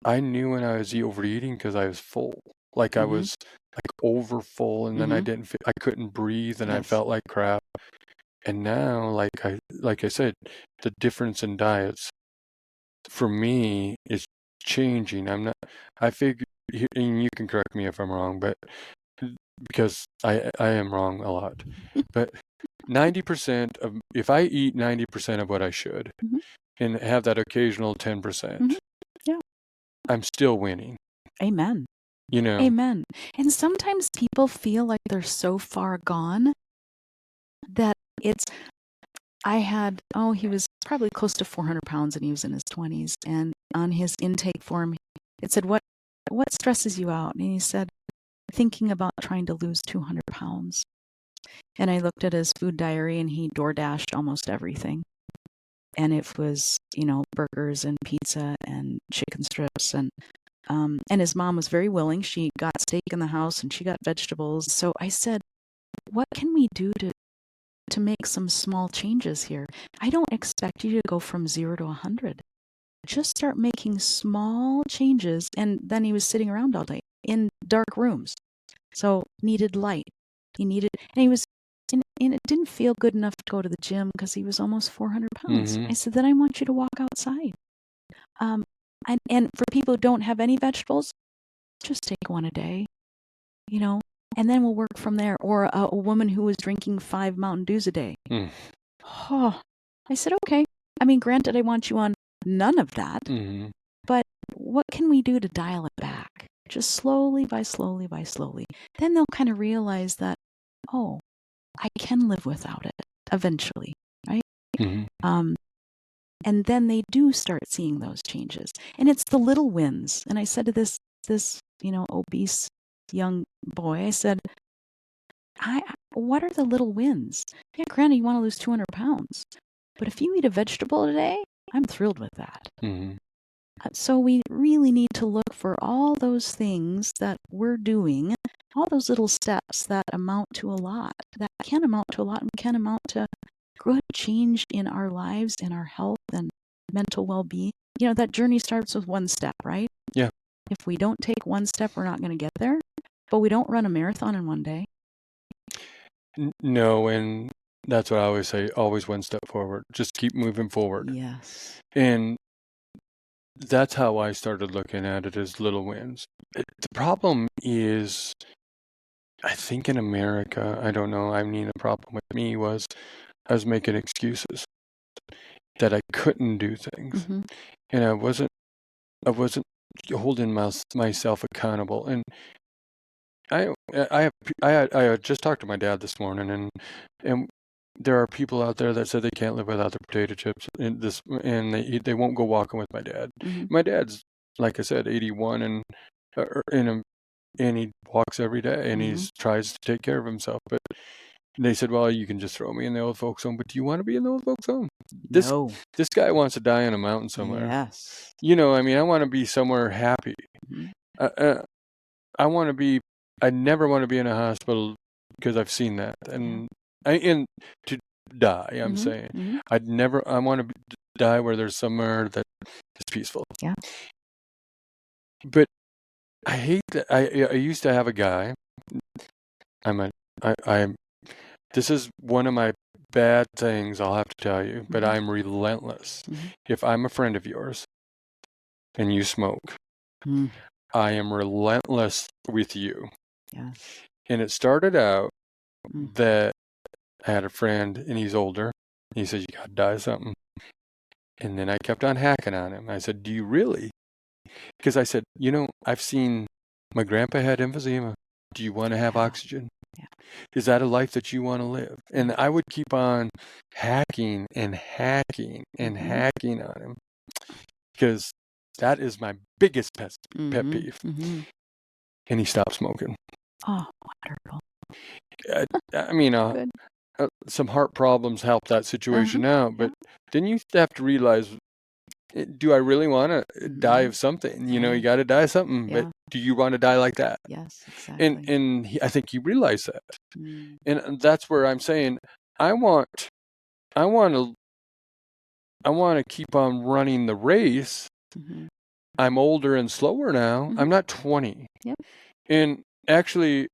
Speaker 1: I knew when I was overeating because I was full. Like I
Speaker 3: Mhm.
Speaker 1: was like over full, and then I
Speaker 3: Mhm.
Speaker 1: didn't I couldn't breathe, and I
Speaker 3: Yes.
Speaker 1: felt like crap. And now, like I said, the difference in diets for me is changing. I'm not. I figure, and you can correct me if I'm wrong, but because I am wrong a lot. But 90% of if I eat 90% of what I should,
Speaker 3: Mhm.
Speaker 1: and have that occasional 10%,
Speaker 3: Mhm. Yeah.
Speaker 1: I'm still winning.
Speaker 3: Amen.
Speaker 1: You know.
Speaker 3: Amen. And sometimes people feel like they're so far gone that it's. He was probably close to 400 pounds and he was in his 20s. And on his intake form, it said, what stresses you out? And he said, thinking about trying to lose 200 pounds. And I looked at his food diary and he door dashed almost everything. And it was, burgers and pizza and chicken strips. And his mom was very willing. She got steak in the house and she got vegetables. So I said, what can we do to make some small changes here? I don't expect you to go from 0 to 100. Just start making small changes. And then he was sitting around all day in dark rooms. So needed light. And it didn't feel good enough to go to the gym because he was almost 400 pounds.
Speaker 1: Mm-hmm.
Speaker 3: I said, then I want you to walk outside. And for people who don't have any vegetables, just take one a day, and then we'll work from there. Or a woman who was drinking 5 Mountain Dews a day.
Speaker 1: Mm.
Speaker 3: Oh, I said, okay. I mean, granted, I want you on none of that,
Speaker 1: Mm-hmm.
Speaker 3: but what can we do to dial it back? Just slowly by slowly by slowly. Then they'll kind of realize that, oh, I can live without it eventually, right?
Speaker 1: Mm-hmm.
Speaker 3: And then they do start seeing those changes. And it's the little wins. And I said to this obese young boy, I said, what are the little wins? Yeah, granted, you want to lose 200 pounds. But if you eat a vegetable today, I'm thrilled with that.
Speaker 1: Mm-hmm.
Speaker 3: So we really need to look for all those things that we're doing, all those little steps that amount to a lot, that can amount to a lot and can amount to good change in our lives and our health and mental well-being. That journey starts with one step, right?
Speaker 1: Yeah.
Speaker 3: If we don't take one step, we're not going to get there. But we don't run a marathon in one day.
Speaker 1: No, and that's what I always say, always one step forward. Just keep moving forward.
Speaker 3: Yes.
Speaker 1: And that's how I started looking at it, as little wins. The problem is, I think in America, I don't know, I mean, the problem with me was I was making excuses that I couldn't do things.
Speaker 3: Mm-hmm.
Speaker 1: And I wasn't holding myself accountable. And I just talked to my dad this morning, and there are people out there that said they can't live without their potato chips, and they won't go walking with my dad.
Speaker 3: Mm-hmm.
Speaker 1: My dad's, like I said, 81, and he walks every day, and
Speaker 3: Mm-hmm.
Speaker 1: he tries to take care of himself. But they said, well, you can just throw me in the old folks home. But do you want to be in the old folks home?
Speaker 3: No.
Speaker 1: This guy wants to die on a mountain somewhere.
Speaker 3: Yes.
Speaker 1: I mean, I want to be somewhere happy.
Speaker 3: Mm-hmm.
Speaker 1: I want to be. I never want to be in a hospital because I've seen that, and to die. I'm saying
Speaker 3: Mm-hmm.
Speaker 1: I want to die where there's somewhere that is peaceful.
Speaker 3: Yeah.
Speaker 1: But I hate that. I used to have a guy. I'm. This is one of my bad things. I'll have to tell you, but I'm relentless.
Speaker 3: Mm-hmm.
Speaker 1: If I'm a friend of yours and you smoke,
Speaker 3: Mm-hmm.
Speaker 1: I am relentless with you.
Speaker 3: Yeah.
Speaker 1: And it started out
Speaker 3: Mm.
Speaker 1: that I had a friend, and he's older. He said, you got to die of something. And then I kept on hacking on him. I said, do you really? Because I said, I've seen my grandpa had emphysema. Do you want to have oxygen?
Speaker 3: Yeah.
Speaker 1: Is that a life that you want to live? And I would keep on hacking and hacking and hacking on him, because that is my biggest pet peeve.
Speaker 3: Mm-hmm.
Speaker 1: And he stopped smoking.
Speaker 3: Oh, wonderful.
Speaker 1: I mean,
Speaker 3: Good.
Speaker 1: some heart problems help that situation out, but then you have to realize, do I really want to die of something? You know, you got to die of something, but do you want to die like that?
Speaker 3: Yes, exactly.
Speaker 1: And I think he realized that,
Speaker 3: Mm.
Speaker 1: and that's where I'm saying I want to keep on running the race.
Speaker 3: Mm-hmm.
Speaker 1: I'm older and slower now.
Speaker 3: Mm-hmm.
Speaker 1: I'm not 20.
Speaker 3: Yep.
Speaker 1: And actually,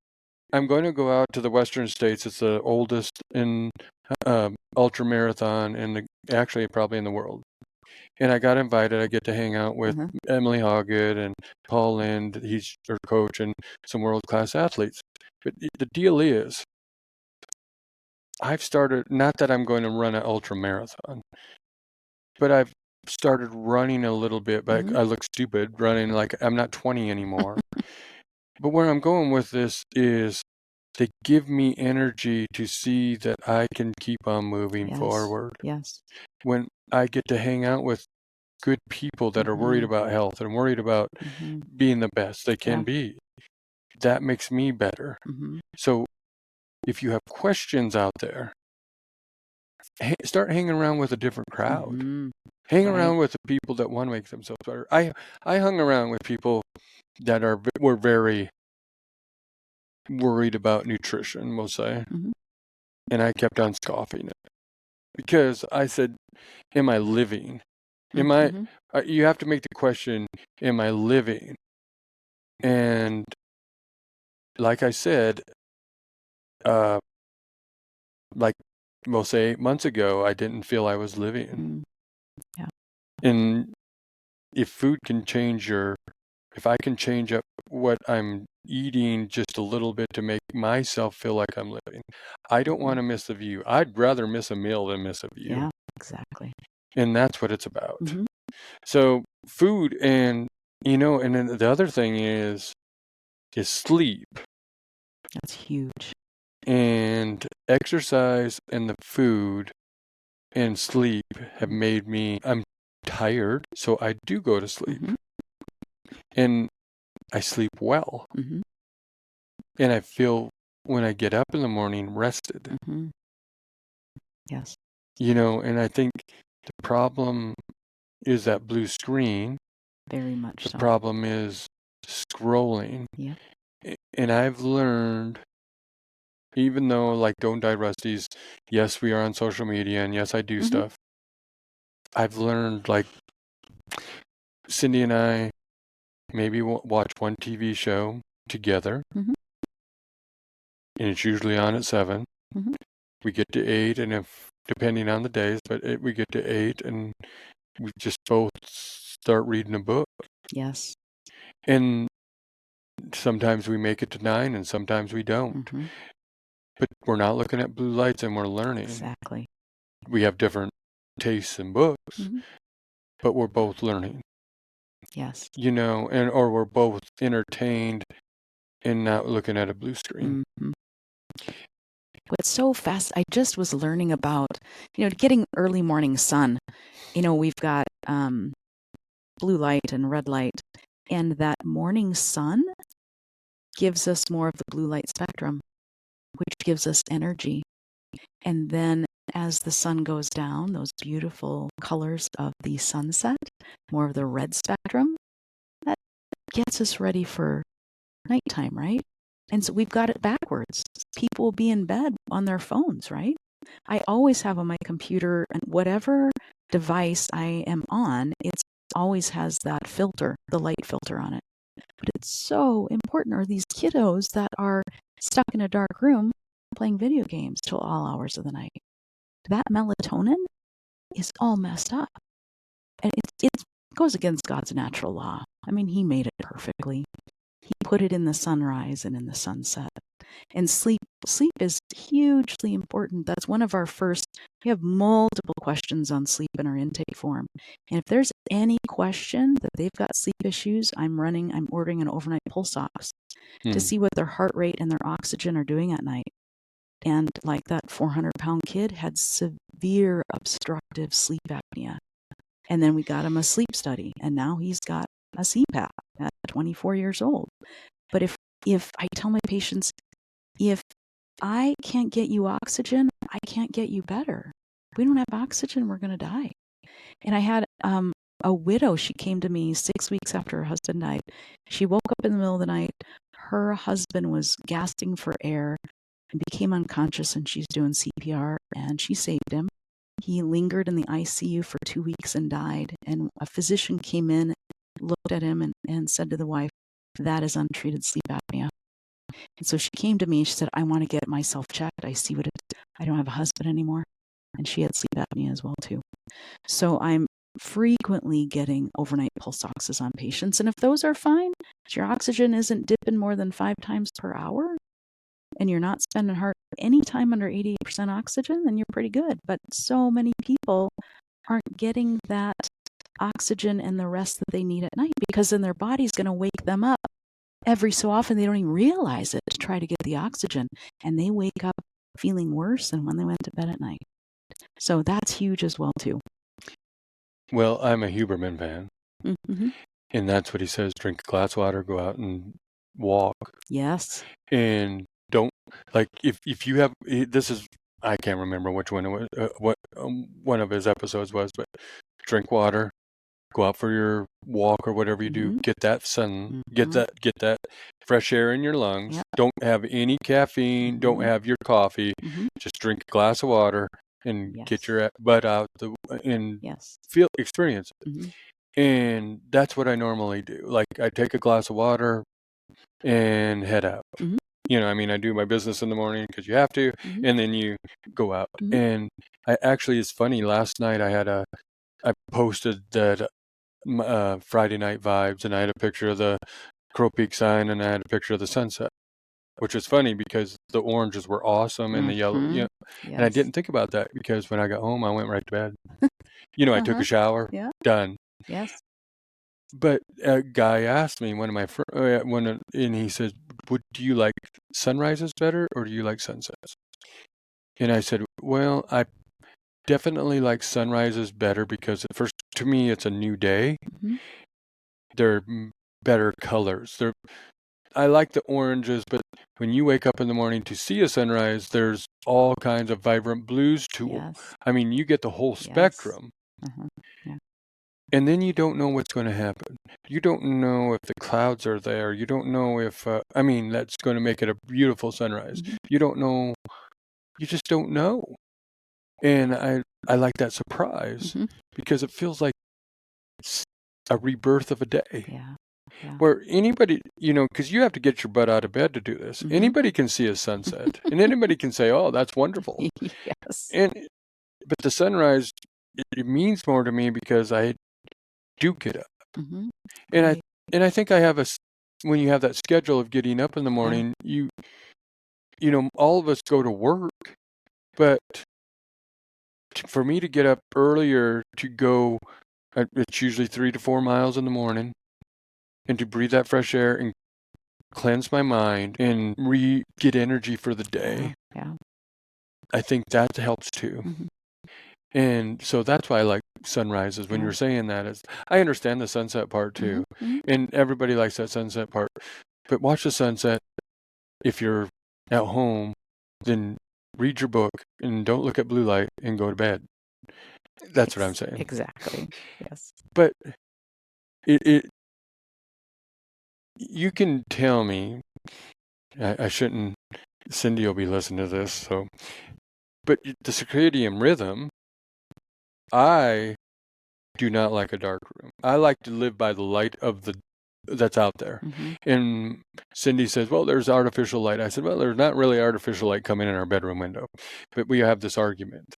Speaker 1: I'm going to go out to the Western States. It's the oldest in ultra marathon, and actually probably in the world. And I got invited. I get to hang out with Emily Hoggood and Paul Lind. He's her coach, and some world-class athletes. But the deal is, I've started, not that I'm going to run an ultra marathon, but I've started running a little bit, but I look stupid running like I'm not 20 anymore. But where I'm going with this is they give me energy to see that I can keep on moving forward.
Speaker 3: Yes.
Speaker 1: When I get to hang out with good people that are worried about health and worried about being the best they can be, that makes me better. So if you have questions out there, start hanging around with a different crowd. Hang around with the people that want to make themselves better. I hung around with people that were very worried about nutrition, we'll say, and I kept on scoffing it because I said, "Am I living? Am I?" You have to make the question, "Am I living?" And like I said, like we'll say 8 months ago, I didn't feel I was living. And if food can change if I can change up what I'm eating just a little bit to make myself feel like I'm living, I don't want to miss a view. I'd rather miss a meal than miss a view.
Speaker 3: Yeah, exactly.
Speaker 1: And that's what it's about. So food, and and then the other thing is sleep.
Speaker 3: That's huge.
Speaker 1: And exercise and the food and sleep have made me, I'm tired, so I do go to sleep. And I sleep well. And I feel, when I get up in the morning, rested.
Speaker 3: Yes.
Speaker 1: And I think the problem is that blue screen.
Speaker 3: Very much so.
Speaker 1: The problem is scrolling.
Speaker 3: Yeah.
Speaker 1: And I've learned, even though, like, Don't Die Rusties, yes, we are on social media, and yes, I do stuff. I've learned, like, Cindy and I maybe watch one TV show together, and it's usually on at 7. We get to 8, and if depending on the days, but we get to 8, and we just both start reading a book.
Speaker 3: Yes.
Speaker 1: And sometimes we make it to 9, and sometimes we don't. But we're not looking at blue lights, and we're learning.
Speaker 3: Exactly.
Speaker 1: We have different tastes in books, but we're both learning.
Speaker 3: Yes.
Speaker 1: Or we're both entertained and not looking at a blue screen.
Speaker 3: What's so fast, I just was learning about, getting early morning sun. We've got blue light and red light, and that morning sun gives us more of the blue light spectrum, which gives us energy. And then as the sun goes down, those beautiful colors of the sunset, more of the red spectrum, that gets us ready for nighttime, right? And so we've got it backwards. People will be in bed on their phones, right? I always have on my computer, and whatever device I am on, it always has that filter, the light filter on it. But it's so important. Are these kiddos that are stuck in a dark room playing video games till all hours of the night? That melatonin is all messed up. And it goes against God's natural law. I mean, he made it perfectly. He put it in the sunrise and in the sunset. And sleep is hugely important. That's one of our first, we have multiple questions on sleep in our intake form. And if there's any question that they've got sleep issues, I'm ordering an overnight pulse ox to see what their heart rate and their oxygen are doing at night. And like that 400-pound kid had severe obstructive sleep apnea. And then we got him a sleep study, and now he's got a CPAP at 24 years old. But if I tell my patients, if I can't get you oxygen. I can't get you better. We don't have oxygen. We're going to die. And I had a widow. She came to me 6 weeks after her husband died. She woke up in the middle of the night. Her husband was gasping for air and became unconscious, and she's doing CPR, and she saved him. He lingered in the ICU for 2 weeks and died. And a physician came in, looked at him, and said to the wife, that is untreated sleep apnea. And so she came to me and she said, I want to get myself checked. I see what it is. I don't have a husband anymore. And she had sleep apnea as well, too. So I'm frequently getting overnight pulse oxes on patients. And if those are fine, if your oxygen isn't dipping more than 5 times per hour, and you're not spending any time under 88% oxygen, then you're pretty good. But so many people aren't getting that oxygen and the rest that they need at night, because then their body's going to wake them up every so often. They don't even realize it to try to get the oxygen, and they wake up feeling worse than when they went to bed at night. So that's huge as well, too.
Speaker 1: Well, I'm a Huberman fan,
Speaker 3: Mm-hmm.
Speaker 1: and that's what he says: drink a glass of water, go out and walk.
Speaker 3: Yes.
Speaker 1: And don't, like, if you have, this is, I can't remember which one it was, what one of his episodes was, but drink water, go out for your walk or whatever you do, get that sun, get that fresh air in your lungs.
Speaker 3: Yep.
Speaker 1: Don't have any caffeine, don't have your coffee, just drink a glass of water and get your butt out and experience it. And that's what I normally do. Like, I take a glass of water and head out. You know, I mean, I do my business in the morning because you have to, and then you go out. And it's funny, last night I posted that Friday Night Vibes, and I had a picture of the Crow Peak sign, and I had a picture of the sunset, which was funny because the oranges were awesome and the yellow, and I didn't think about that because when I got home, I went right to bed. I took a shower, done.
Speaker 3: Yes.
Speaker 1: But a guy asked me, one of my friends, and he said, do you like sunrises better or do you like sunsets? And I said, well, I definitely like sunrises better because first, to me, it's a new day. They're better colors. I like the oranges, but when you wake up in the morning to see a sunrise, there's all kinds of vibrant blues too. I mean, you get the whole spectrum. And then you don't know what's going to happen. You don't know if the clouds are there. You don't know if, that's going to make it a beautiful sunrise. You don't know. You just don't know. And I like that surprise because it feels like it's a rebirth of a day.
Speaker 3: Yeah.
Speaker 1: Where anybody, because you have to get your butt out of bed to do this. Anybody can see a sunset, and anybody can say, "Oh, that's wonderful."
Speaker 3: Yes.
Speaker 1: But the sunrise, it means more to me because I do get up, and I think I have when you have that schedule of getting up in the morning, all of us go to work, but for me to get up earlier to go, it's usually 3 to 4 miles in the morning. And to breathe that fresh air and cleanse my mind and get energy for the day.
Speaker 3: Yeah.
Speaker 1: I think that helps too. And so that's why I like sunrises. When you're saying that, I understand the sunset part too. And everybody likes that sunset part. But watch the sunset. If you're at home, then read your book and don't look at blue light and go to bed. That's what I'm saying.
Speaker 3: Exactly. Yes.
Speaker 1: But you can tell me, I shouldn't, Cindy will be listening to this, but the circadian rhythm, I do not like a dark room. I like to live by the light that's out there. And Cindy says, well, there's artificial light. I said, well, there's not really artificial light coming in our bedroom window, but we have this argument.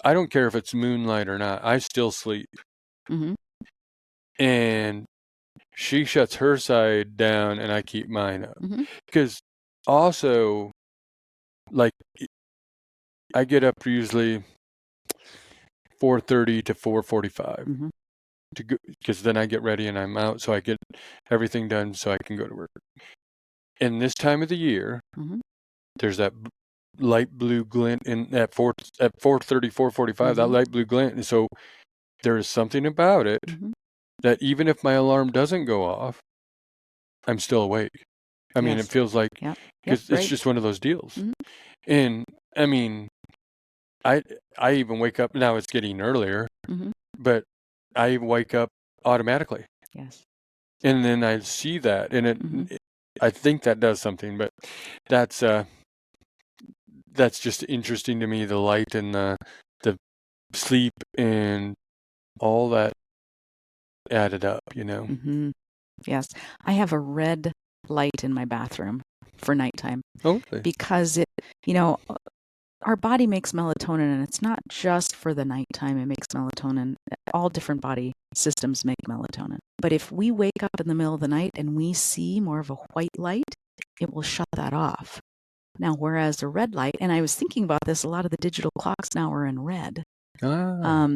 Speaker 1: I don't care if it's moonlight or not. I still sleep. And she shuts her side down and I keep mine up. Because also, like, I get up usually 4:30 to 4:45 because then I get ready and I'm out, so I get everything done so I can go to work. And this time of the year, there's that light blue glint at 4:30, 4:45, that light blue glint. And so there is something about it that even if my alarm doesn't go off, I'm still awake. I mean,
Speaker 3: Yes.
Speaker 1: it feels like,
Speaker 3: Yep.
Speaker 1: because it's
Speaker 3: Right.
Speaker 1: just one of those deals.
Speaker 3: Mhm.
Speaker 1: And I mean, I even wake up, now it's getting earlier,
Speaker 3: Mhm.
Speaker 1: but I wake up automatically.
Speaker 3: Yes.
Speaker 1: And then I see that, and
Speaker 3: Mhm.
Speaker 1: I think that does something, but that's just interesting to me, the light and the sleep and all that added up,
Speaker 3: Mhm. Yes. I have a red light in my bathroom for nighttime
Speaker 1: Oh, really?
Speaker 3: because you know, our body makes melatonin, and it's not just for the nighttime. It makes melatonin. All different body systems make melatonin. But if we wake up in the middle of the night and we see more of a white light, it will shut that off. Now, whereas a red light, and I was thinking about this, a lot of the digital clocks now are in red.
Speaker 1: Ah,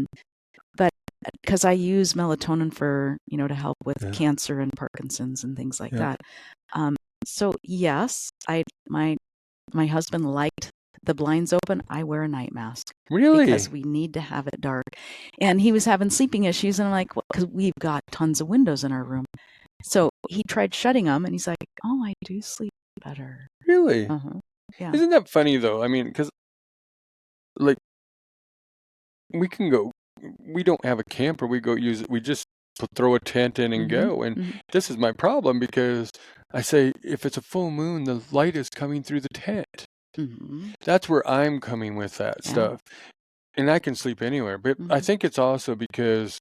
Speaker 3: But because I use melatonin for, to help with
Speaker 1: yeah.
Speaker 3: cancer and Parkinson's and things like
Speaker 1: Yeah.
Speaker 3: that. So yes, my husband liked the blinds open. I wear a night mask
Speaker 1: Really?
Speaker 3: because we need to have it dark. And he was having sleeping issues, and I'm like, well, because we've got tons of windows in our room. So he tried shutting them, and he's like, oh, I do sleep better.
Speaker 1: Really?
Speaker 3: Uh-huh. Yeah.
Speaker 1: Isn't that funny, though? I mean, because, like, we don't have a camper. We just throw a tent in and
Speaker 3: Mm-hmm.
Speaker 1: go. And
Speaker 3: Mm-hmm.
Speaker 1: this is my problem, because I say, if it's a full moon, the light is coming through the tent.
Speaker 3: Mm-hmm.
Speaker 1: That's where I'm coming with that
Speaker 3: Yeah.
Speaker 1: stuff. And I can sleep anywhere. But I
Speaker 3: Mm-hmm.
Speaker 1: think it's also because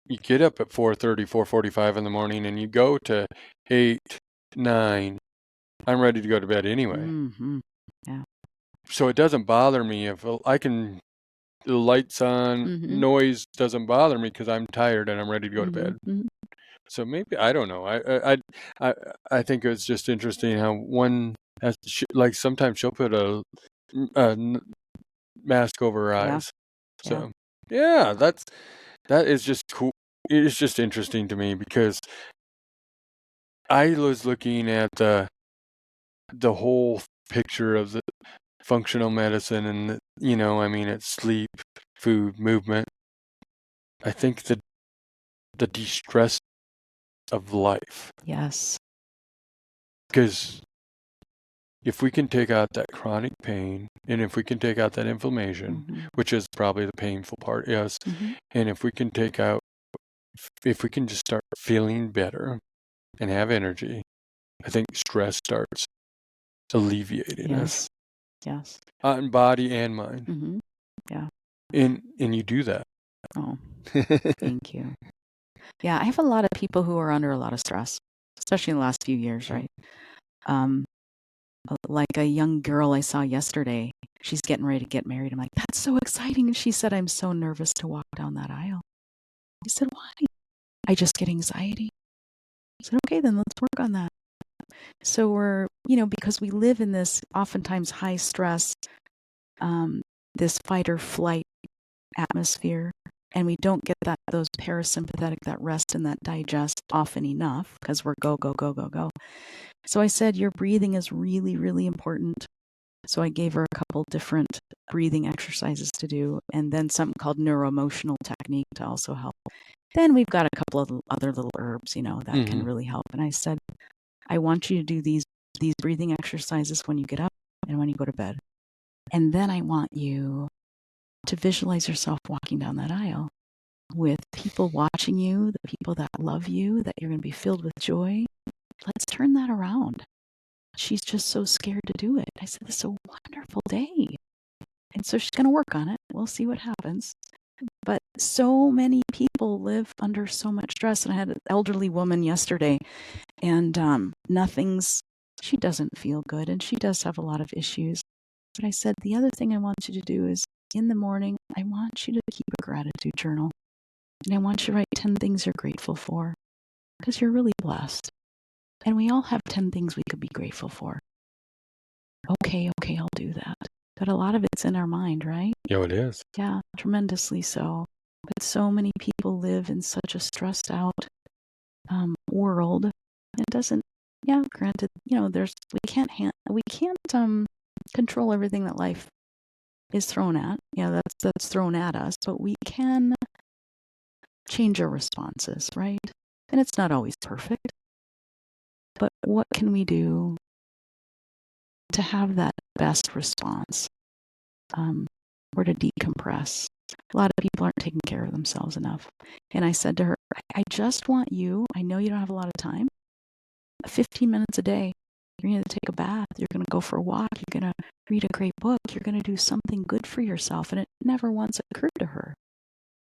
Speaker 1: you get up at 4:30, 4:45 in the morning, and you go to 8, 9. I'm ready to go to bed anyway.
Speaker 3: Mm-hmm. Yeah.
Speaker 1: So it doesn't bother me if the lights on,
Speaker 3: Mm-hmm.
Speaker 1: noise doesn't bother me, because I'm tired and I'm ready to go to
Speaker 3: Mm-hmm.
Speaker 1: bed.
Speaker 3: Mm-hmm.
Speaker 1: So maybe, I don't know. I think it's just interesting how one has like, sometimes she'll put a mask over her
Speaker 3: Yeah.
Speaker 1: eyes.
Speaker 3: Yeah.
Speaker 1: So yeah, that is just cool. It's just interesting to me, because I was looking at the whole picture of the functional medicine, and I mean, it's sleep, food, movement. I think the de-stress of life,
Speaker 3: Yes.
Speaker 1: because if we can take out that chronic pain, and if we can take out that inflammation,
Speaker 3: Mm-hmm.
Speaker 1: which is probably the painful part, yes,
Speaker 3: Mm-hmm.
Speaker 1: and if we can just start feeling better and have energy, I think stress starts alleviating us,
Speaker 3: Yes.
Speaker 1: in body and mind.
Speaker 3: Mm-hmm. Yeah.
Speaker 1: And you do that.
Speaker 3: Oh, thank you. Yeah, I have a lot of people who are under a lot of stress, especially in the last few years, right? Um, like a young girl I saw yesterday, she's getting ready to get married. I'm like, that's so exciting. And she said, I'm so nervous to walk down that aisle. I said, why? I just get anxiety. I said, okay, then let's work on that. So we're, because we live in this oftentimes high stress, this fight or flight atmosphere, and we don't get those parasympathetic, that rest and that digest often enough, because we're go, go, go, go, go. So I said, your breathing is really, really important. So I gave her a couple different breathing exercises to do, and then something called neuroemotional technique to also help. Then we've got a couple of other little herbs, that can really help. And I said, I want you to do these breathing exercises when you get up and when you go to bed. And then I want you to visualize yourself walking down that aisle with people watching you, the people that love you, that you're going to be filled with joy. Let's turn that around. She's just so scared to do it. I said, this is a wonderful day. And so she's going to work on it. We'll see what happens. But so many people live under so much stress. And I had an elderly woman yesterday, and she doesn't feel good, and she does have a lot of issues. But I said, the other thing I want you to do is, in the morning, I want you to keep a gratitude journal. And I want you to write 10 things you're grateful for, because you're really blessed. And we all have 10 things we could be grateful for. Okay, I'll do that. But a lot of it's in our mind, right?
Speaker 1: Yeah, it is.
Speaker 3: Yeah, tremendously so. But so many people live in such a stressed out world. It doesn't, granted, we can't control everything that life is thrown at. That's thrown at us, but we can change our responses, right? And it's not always perfect, But what can we do to have that best response, or to decompress? A lot of people aren't taking care of themselves enough. And I said to her, I just want you, I know you don't have a lot of time, 15 minutes a day. You're going to take a bath. You're going to go for a walk. You're going to read a great book. You're going to do something good for yourself. And it never once occurred to her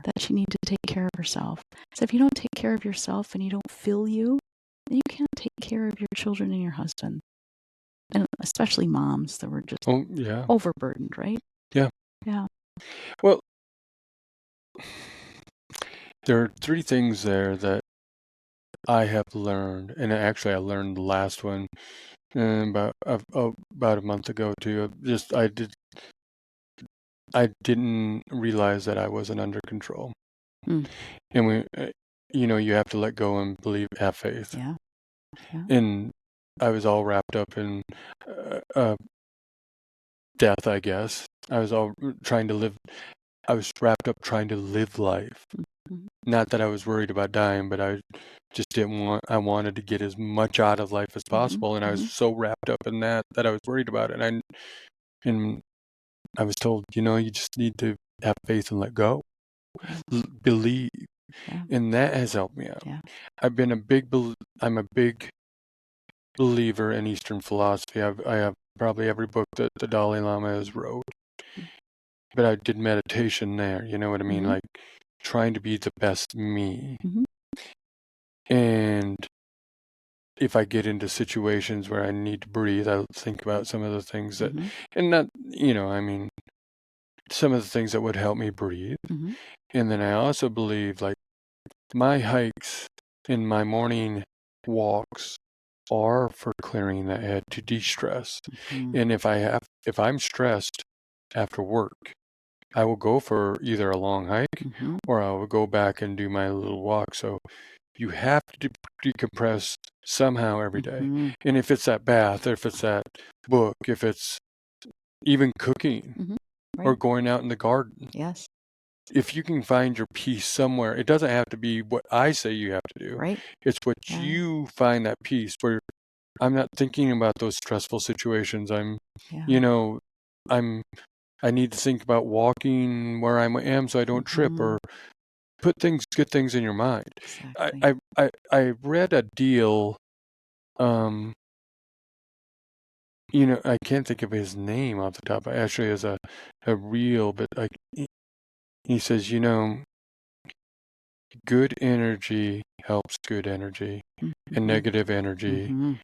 Speaker 3: that she needed to take care of herself. So if you don't take care of yourself and you don't feel you, then you can't take care of your children and your husband. And especially moms that were just overburdened, right?
Speaker 1: Yeah.
Speaker 3: Yeah.
Speaker 1: Well, there are 3 things there that I have learned, and actually I learned the last one about a month ago too. I didn't realize that I wasn't under control, and you have to let go and have faith.
Speaker 3: Yeah.
Speaker 1: And I was all wrapped up in death, I guess. I was wrapped up trying to live life. Not that I was worried about dying, but I just I wanted to get as much out of life as possible. And I was so wrapped up in that I was worried about it. And I was told, you just need to have faith and let go. Believe.
Speaker 3: Yeah.
Speaker 1: And that has helped me out.
Speaker 3: Yeah.
Speaker 1: I'm a big believer in Eastern philosophy. I have probably every book that the Dalai Lama has wrote. But I did meditation there, you know what I mean? Like trying to be the best me. And if I get into situations where I need to breathe, I'll think about some of the things that, and not, some of the things that would help me breathe. And then I also believe, like, my hikes and my morning walks are for clearing the head to de-stress. And if I'm stressed after work, I will go for either a long hike or I will go back and do my little walk. So you have to decompress somehow every day. And if it's that bath, if it's that book, if it's even cooking or going out in the garden.
Speaker 3: Yes.
Speaker 1: If you can find your peace somewhere, it doesn't have to be what I say you have to do.
Speaker 3: Right.
Speaker 1: It's what you find that peace where I'm not thinking about those stressful situations. I need to think about walking where I am so I don't trip, or put good things in your mind.
Speaker 3: Exactly.
Speaker 1: I read a deal, I can't think of his name off the top. Actually, as a reel, but he says, good energy helps good energy, and negative energy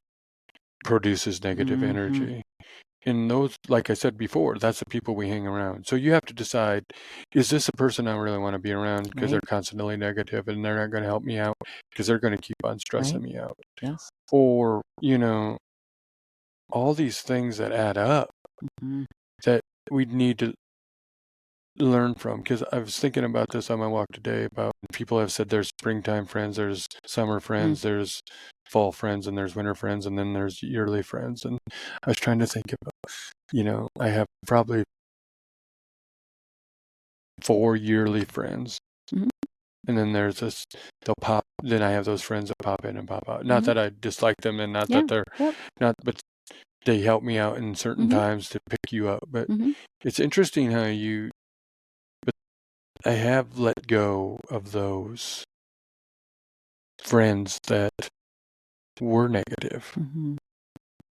Speaker 1: produces negative energy. And those, like I said before, that's the people we hang around. So you have to decide, is this a person I really want to be around because they're constantly negative and they're not going to help me out because they're going to keep on stressing me out?
Speaker 3: Yes.
Speaker 1: Or, all these things that add up that we need to learn from. Because I was thinking about this on my walk today about people have said there's springtime friends, there's summer friends, there's fall friends, and there's winter friends, and then there's yearly friends. And I was trying to think about, I have probably 4 yearly friends. And then there's this, then I have those friends that pop in and pop out. Not that I dislike them and not that they're not, but they help me out in certain times to pick you up. But it's interesting how but I have let go of those friends that were negative.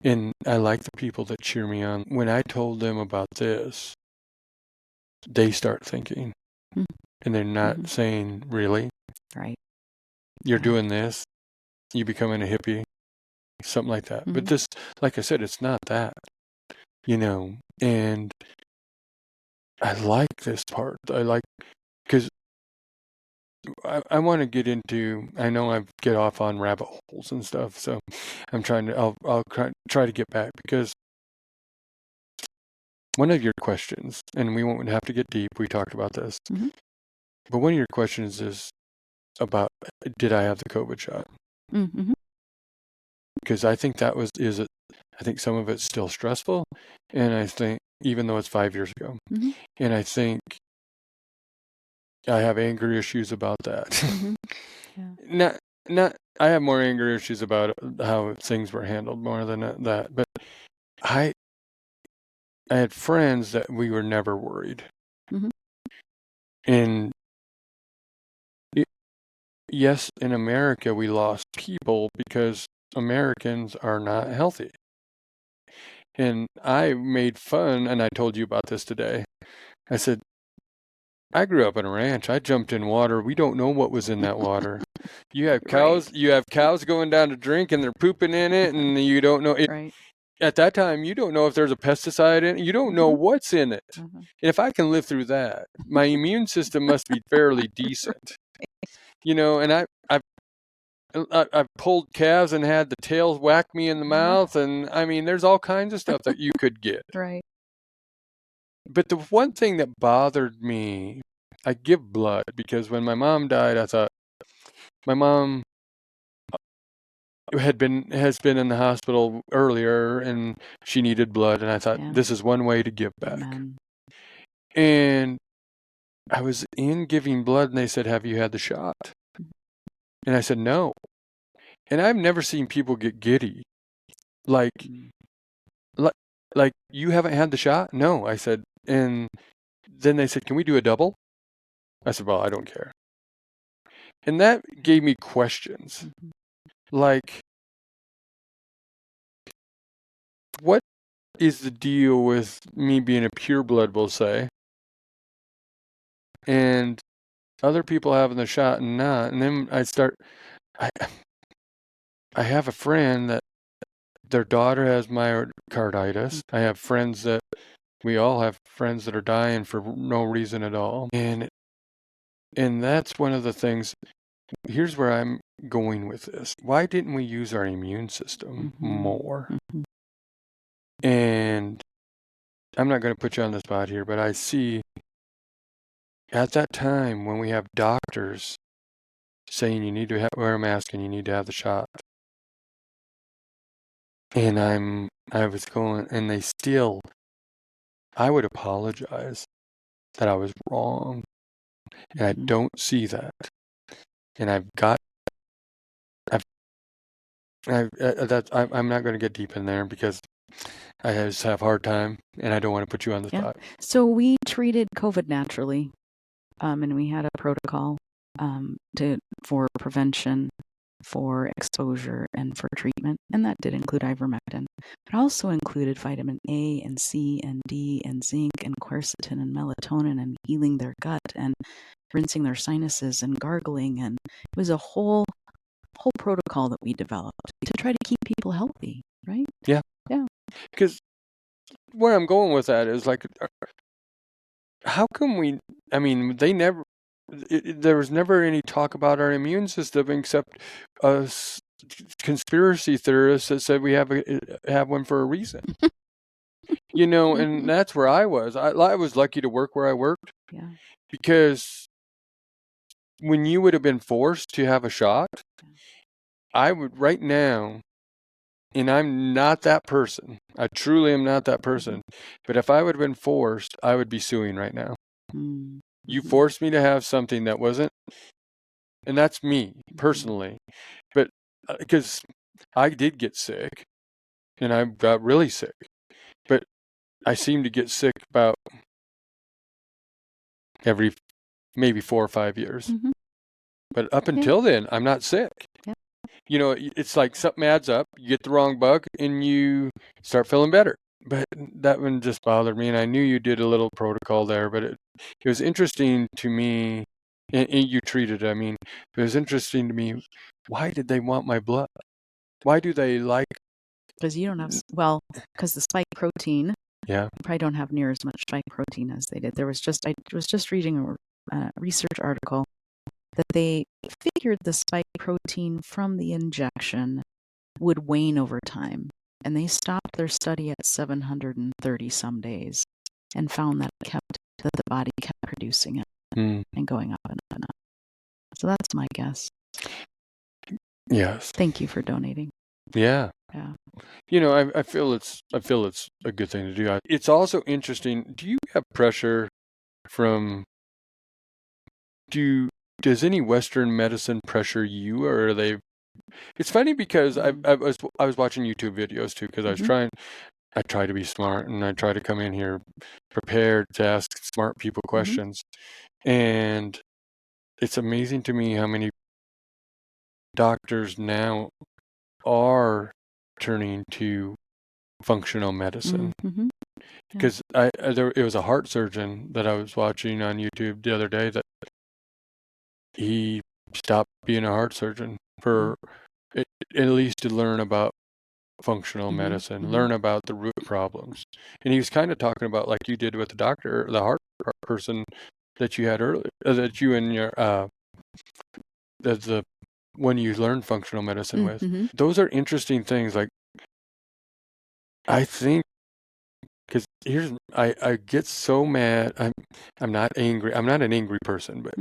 Speaker 1: And I like the people that cheer me on. When I told them about this, they start thinking. And they're not saying, really?
Speaker 3: Right.
Speaker 1: You're doing this? You becoming a hippie? Something like that. But this, like I said, it's not that. And I like this part. Because I want to get into, I know I get off on rabbit holes and stuff, so I'm trying to, I'll try to get back, because one of your questions, and we won't have to get deep, we talked about this, but one of your questions is about, did I have the COVID shot? Because I think I think some of it's still stressful, and I think, even though it's 5 years ago, and I think I have anger issues about that. not. I have more anger issues about how things were handled more than that. But I had friends that we were never worried,
Speaker 3: Mhm.
Speaker 1: and yes, in America we lost people because Americans are not healthy. And I made fun, and I told you about this today. I said, I grew up on a ranch. I jumped in water. We don't know what was in that water. You have cows.
Speaker 3: Right.
Speaker 1: You have cows going down to drink, and they're pooping in it, and you don't know it.
Speaker 3: Right.
Speaker 1: At that time, you don't know if there's a pesticide in it. You don't know
Speaker 3: Mhm.
Speaker 1: what's in it.
Speaker 3: Mhm.
Speaker 1: And if I can live through that, my immune system must be fairly decent. And I've pulled calves and had the tails whack me in the mouth, and I mean, there's all kinds of stuff that you could get.
Speaker 3: Right.
Speaker 1: But the one thing that bothered me, I give blood because when my mom died, I thought my mom has been in the hospital earlier and she needed blood, and I thought
Speaker 3: Yeah.
Speaker 1: this is one way to give back.
Speaker 3: Amen.
Speaker 1: And I was in giving blood, and they said, "Have you had the shot?" And I said, "No." And I've never seen people get giddy, like you haven't had the shot? No, I said. And then they said, "Can we do a double?" I said, "Well, I don't care." And that gave me questions. Like, what is the deal with me being a pureblood, we'll say, and other people having the shot and not? And then I have a friend that their daughter has myocarditis. I have friends that we all have friends that are dying for no reason at all. And that's one of the things. Here's where I'm going with this. Why didn't we use our immune system more? And I'm not going to put you on the spot here, but I see at that time when we have doctors saying you need to wear a mask and you need to have the shot. And I was going, and I would apologize that I was wrong. And I don't see that. And I'm not going to get deep in there because I just have a hard time, and I don't want to put you on the spot.
Speaker 3: So we treated COVID naturally, and we had a protocol for prevention, for exposure, and for treatment, and that did include ivermectin. But also included vitamin A and C and D and zinc and quercetin and melatonin and healing their gut and rinsing their sinuses and gargling, and it was a whole protocol that we developed to try to keep people healthy, right?
Speaker 1: Yeah. Because where I'm going with that is like, how come there was never any talk about our immune system except conspiracy theorists that said we have one for a reason. And that's where I was. I was lucky to work where I worked.
Speaker 3: Yeah.
Speaker 1: Because when you would have been forced to have a shot, I would right now, and I'm not that person. I truly am not that person. But if I would have been forced, I would be suing right now. You forced me to have something that wasn't, and that's me personally. But because I did get sick, and I got really sick, but I seem to get sick about every maybe 4 or 5 years. But up until then, I'm not sick. It's like something adds up, you get the wrong bug, and you start feeling better. But that one just bothered me, and I knew you did a little protocol there, but it was interesting to me, and you treated it. I mean, it was interesting to me, why did they want my blood? Why do they like?
Speaker 3: Because you don't have, because the spike protein,
Speaker 1: you
Speaker 3: probably don't have near as much spike protein as they did. I was just reading a research article that they figured the spike protein from the injection would wane over time. And they stopped their study at 730 some days and found that the body kept producing it and going up and up and up. So that's my guess.
Speaker 1: Yes.
Speaker 3: Thank you for donating.
Speaker 1: Yeah.
Speaker 3: Yeah.
Speaker 1: I feel it's a good thing to do. It's also interesting. Do you have pressure from does any Western medicine pressure you, or are they? It's funny because I was watching YouTube videos too, because I try to be smart, and I try to come in here prepared to ask smart people questions. And it's amazing to me how many doctors now are turning to functional medicine. Because it was a heart surgeon that I was watching on YouTube the other day that he stopped being a heart surgeon for at least to learn about functional medicine, learn about the root problems. And he was kind of talking about, like you did with the doctor, the heart person that you had earlier, that you and your the when you learned functional medicine with. Those are interesting things. Like, I think, because I get so mad. I'm not angry. I'm not an angry person, but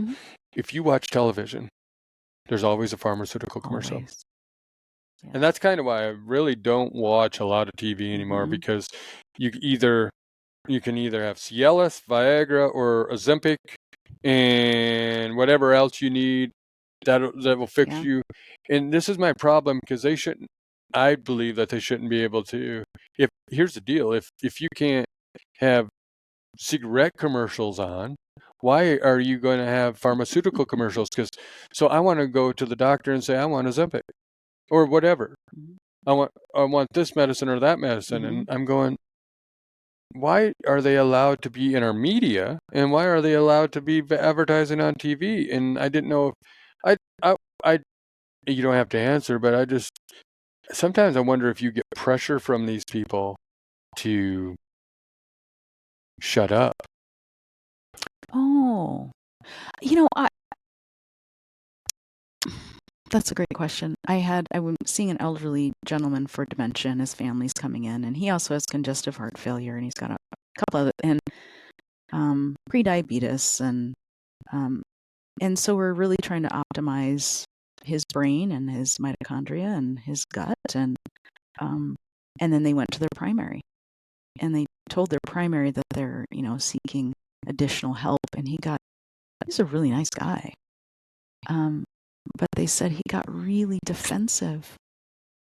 Speaker 1: if you watch television, there's always a pharmaceutical commercial.
Speaker 3: Always. Yeah.
Speaker 1: And that's kind of why I really don't watch a lot of TV anymore, because you can either have Cialis, Viagra, or Ozempic, and whatever else you need that will fix you. And this is my problem, because I believe that they shouldn't be able to. Here's the deal: if you can't have cigarette commercials on, why are you going to have pharmaceutical commercials? So I want to go to the doctor and say, I want Ozempic or whatever. I want this medicine or that medicine. And I'm going, why are they allowed to be in our media, and why are they allowed to be advertising on TV? And I didn't know if I you don't have to answer, but sometimes I wonder if you get pressure from these people to shut up.
Speaker 3: Oh, that's a great question. I was seeing an elderly gentleman for dementia, and his family's coming in, and he also has congestive heart failure, and he's got a couple of and pre-diabetes, and so we're really trying to optimize his brain and his mitochondria and his gut, and then they went to their primary, and they told their primary that they're seeking additional help, and he's a really nice guy. But they said he got really defensive.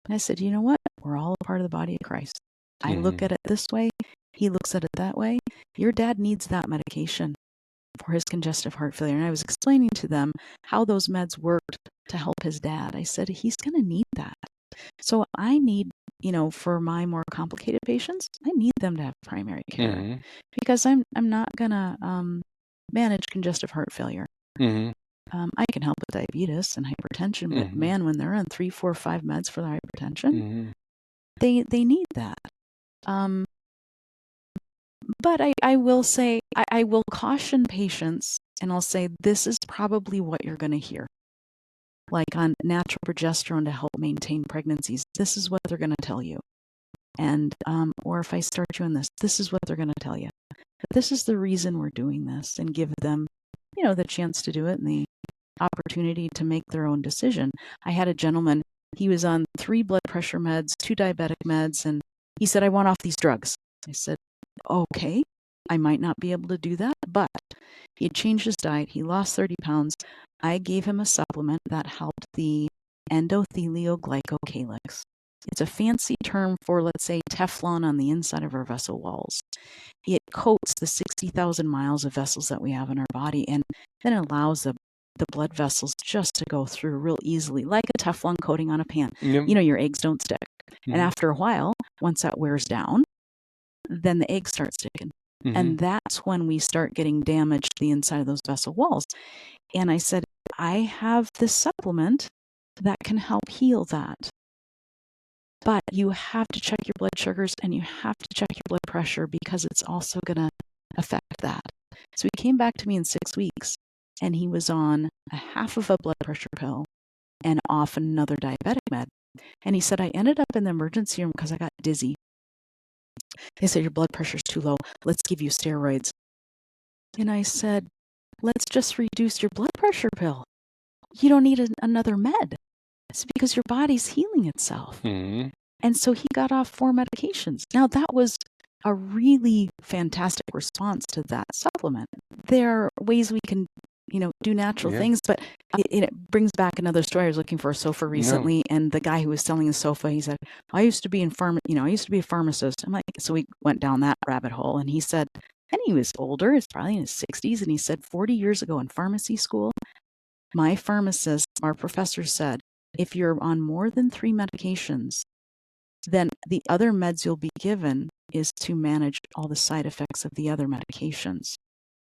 Speaker 3: And I said, you know what? We're all a part of the body of Christ. I look at it this way. He looks at it that way. Your dad needs that medication for his congestive heart failure. And I was explaining to them how those meds worked to help his dad. I said, he's going to need that. So I need, for my more complicated patients, I need them to have primary care, because I'm not going to manage congestive heart failure. I can help with diabetes and hypertension, but man, when they're on 3, 4, 5 meds for the hypertension, they need that. But I will say, I will caution patients, and I'll say, this is probably what you're going to hear. Like on natural progesterone to help maintain pregnancies, this is what they're going to tell you. And, or if I start you on this is what they're going to tell you. But this is the reason we're doing this, and give them, the chance to do it and the opportunity to make their own decision. I had a gentleman, he was on 3 blood pressure meds, 2 diabetic meds, and he said, I want off these drugs. I said, okay, I might not be able to do that, but he had changed his diet. He lost 30 pounds. I gave him a supplement that helped the endothelial glycocalyx. It's a fancy term for, let's say, Teflon on the inside of our vessel walls. It coats the 60,000 miles of vessels that we have in our body, and then allows the blood vessels just to go through real easily, like a Teflon coating on a pan. Your eggs don't stick. And after a while, once that wears down, then the eggs start sticking. And that's when we start getting damage to the inside of those vessel walls. And I said, I have this supplement that can help heal that. But you have to check your blood sugars, and you have to check your blood pressure, because it's also going to affect that. So he came back to me in 6 weeks, and he was on a half of a blood pressure pill and off another diabetic med. And he said, I ended up in the emergency room because I got dizzy. They said, your blood pressure's too low. Let's give you steroids. And I said, let's just reduce your blood pressure pill. You don't need another med. It's because your body's healing itself. And so he got off 4 medications. Now, that was a really fantastic response to that supplement. There are ways we can, do natural
Speaker 1: Yeah.
Speaker 3: things. But it brings back another story. I was looking for a sofa recently, and the guy who was selling the sofa, he said, I used to be a pharmacist. I'm like, so we went down that rabbit hole, and he said, and he was older, he's probably in his 60s, and he said 40 years ago in pharmacy school, my pharmacist, our professor said, if you're on more than 3 medications, then the other meds you'll be given is to manage all the side effects of the other medications.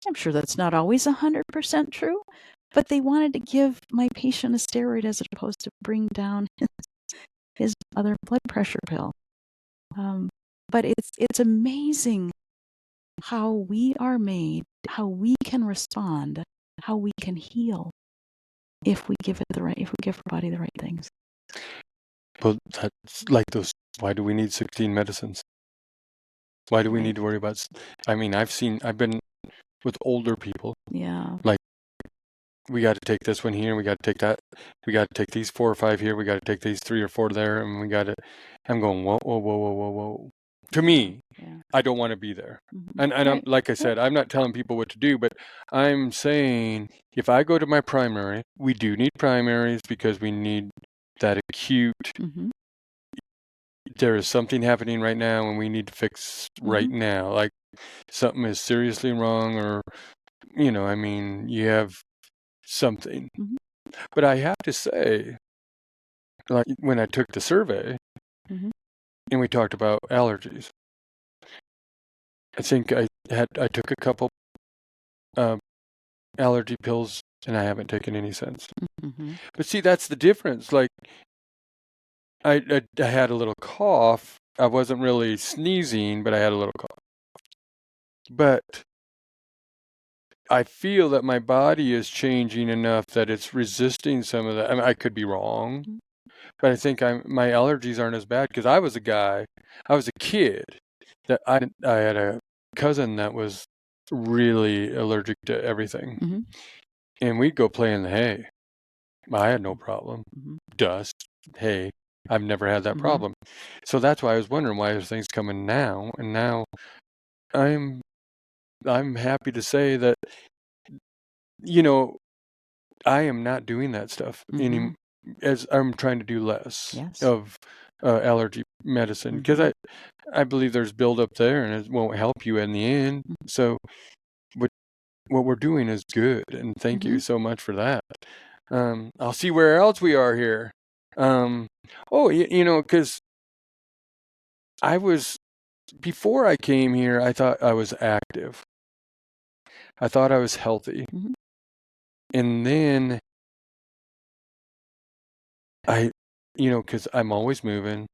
Speaker 3: I'm sure that's not always 100% true, but they wanted to give my patient a steroid as opposed to bring down his other blood pressure pill. But it's amazing how we are made, how we can respond, how we can heal if we give our body the right things.
Speaker 1: Well, that's like those. Why do we need 16 medicines? Why do we need to worry about? I mean, I've been with older people.
Speaker 3: Yeah.
Speaker 1: Like, we got to take this one here, we got to take that, we got to take these 4 or 5 here, we got to take these 3 or 4 there, and we got to. I'm going, whoa, whoa, whoa, whoa, whoa, whoa. To me, I don't want to be there. And I'm, like I said, I'm not telling people what to do, but I'm saying if I go to my primary, we do need primaries because we need that acute. There is something happening right now and we need to fix right now. Like something is seriously wrong, or, I mean, you have something. But I have to say, like when I took the survey and we talked about allergies, I think I took a couple allergy pills and I haven't taken any since. But see, that's the difference. Like I had a little cough. I wasn't really sneezing, but I had a little cough. But I feel that my body is changing enough that it's resisting some of that. I mean, I could be wrong, but I think my allergies aren't as bad because I was a kid that I had a cousin that was really allergic to everything. And we'd go play in the hay. I had no problem. Dust, hay. I've never had that problem. So that's why I was wondering why there's things coming now. And now I'm happy to say that, I am not doing that stuff anymore, as I'm trying to do less of allergy medicine, because I believe there's buildup there and it won't help you in the end. So what we're doing is good, and thank you so much for that. I'll see where else we are here. Because before I came here, I thought I was active. I thought I was healthy. And then because I'm always moving,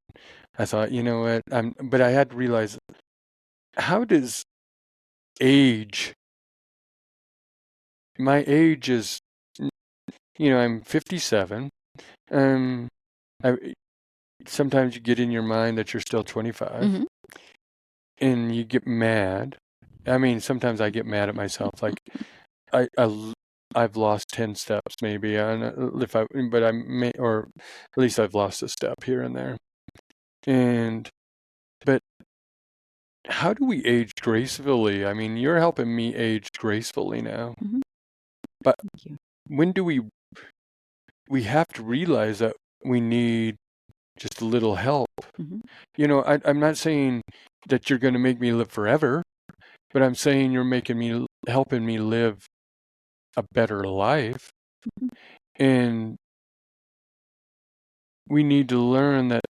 Speaker 1: I thought, you know what, but I had to realize, how does age, my age is, I'm 57. Sometimes you get in your mind that you're still 25 and you get mad. I mean, sometimes I get mad at myself. Like I've lost 10 steps maybe, but I may, or at least I've lost a step here and there. But how do we age gracefully? I mean, you're helping me age gracefully now. But when do we have to realize that we need just a little help? I'm not saying that you're going to make me live forever, but I'm saying you're helping me live a better life. And we need to learn that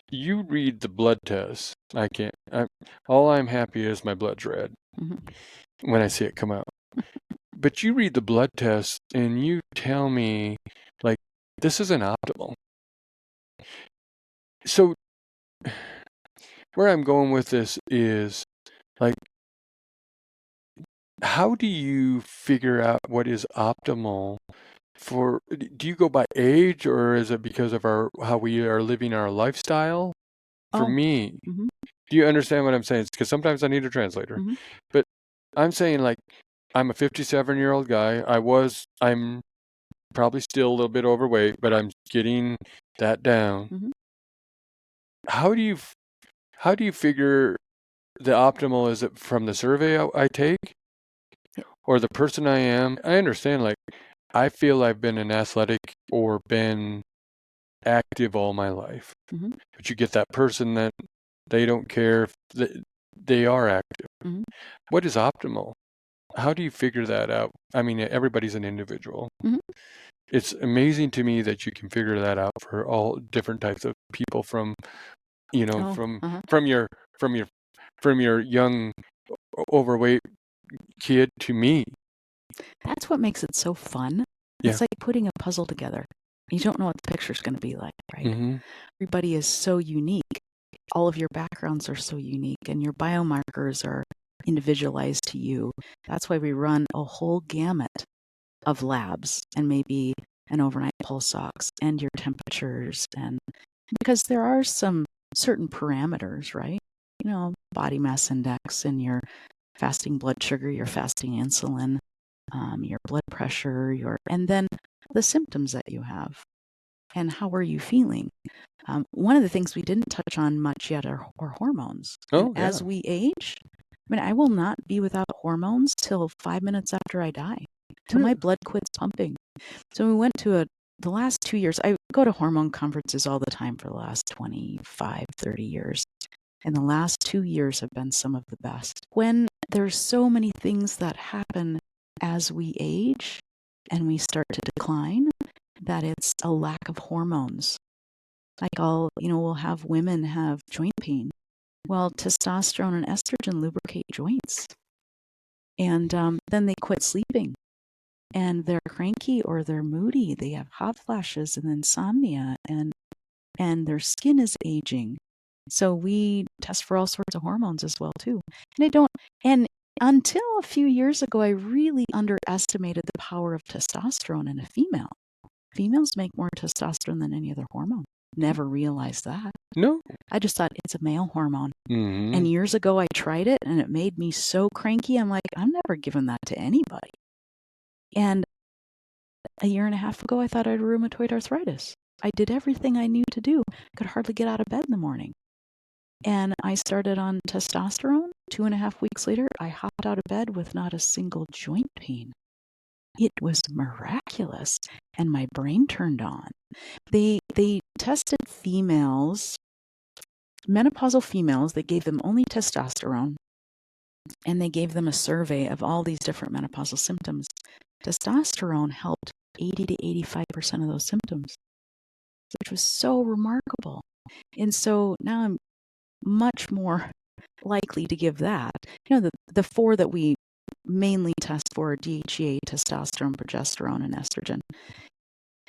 Speaker 1: you read the blood tests. I can't. All I'm happy is my blood's red when I see it come out. But you read the blood tests and you tell me, like, this isn't optimal. So where I'm going with this is, like, how do you figure out what is optimal do you go by age, or is it because of how we are living our lifestyle? For me, do you understand what I'm saying? Because sometimes I need a translator. But I'm saying, like, I'm a 57-year-old guy. I'm probably still a little bit overweight, but I'm getting that down. How do you figure the optimal? Is it from the survey I take? or the person I am. I understand, like, I feel I've been an athletic or been active all my life.
Speaker 3: Mm-hmm.
Speaker 1: But you get that person that they don't care if they are active.
Speaker 3: Mm-hmm.
Speaker 1: What is optimal? How do you figure that out? I mean, everybody's an individual.
Speaker 3: Mm-hmm.
Speaker 1: It's amazing to me that you can figure that out for all different types of people, from
Speaker 3: Uh-huh.
Speaker 1: from your young overweight kid to me.
Speaker 3: That's what makes it so fun.
Speaker 1: Yeah.
Speaker 3: It's like putting a puzzle together. You don't know what the picture's going to be like, right?
Speaker 1: Mm-hmm.
Speaker 3: Everybody is so unique. All of your backgrounds are so unique, and your biomarkers are individualized to you. That's why we run a whole gamut of labs and maybe an overnight pulse ox and your temperatures, and because there are some certain parameters, right? Body mass index and your fasting blood sugar, your fasting insulin, your blood pressure, and then the symptoms that you have and how are you feeling. One of the things we didn't touch on much yet are hormones.
Speaker 1: Oh,
Speaker 3: And as
Speaker 1: yeah.
Speaker 3: we age, I will not be without hormones till 5 minutes after I die, till my blood quits pumping. So we went to the last 2 years, I go to hormone conferences all the time for the last 25, 30 years. And the last 2 years have been some of the best. When there's so many things that happen as we age and we start to decline, that it's a lack of hormones. Like we'll have women have joint pain. Well, testosterone and estrogen lubricate joints. And then they quit sleeping. And they're cranky or they're moody. They have hot flashes and insomnia, and their skin is aging. So we test for all sorts of hormones as well too. And until a few years ago, I really underestimated the power of testosterone in a female. Females make more testosterone than any other hormone. Never realized that.
Speaker 1: No.
Speaker 3: I just thought it's a male hormone.
Speaker 1: Mm-hmm.
Speaker 3: And years ago, I tried it and it made me so cranky. I'm like, I'm never giving that to anybody. And a year and a half ago, I thought I had rheumatoid arthritis. I did everything I knew to do. Could hardly get out of bed in the morning. And I started on testosterone. 2.5 weeks later, I hopped out of bed with not a single joint pain. It was miraculous. And my brain turned on. They tested females, menopausal females. They gave them only testosterone. And they gave them a survey of all these different menopausal symptoms. Testosterone helped 80 to 85% of those symptoms, which was so remarkable. And so now I'm much more likely to give that. The four that we mainly test for are DHEA, testosterone, progesterone, and estrogen.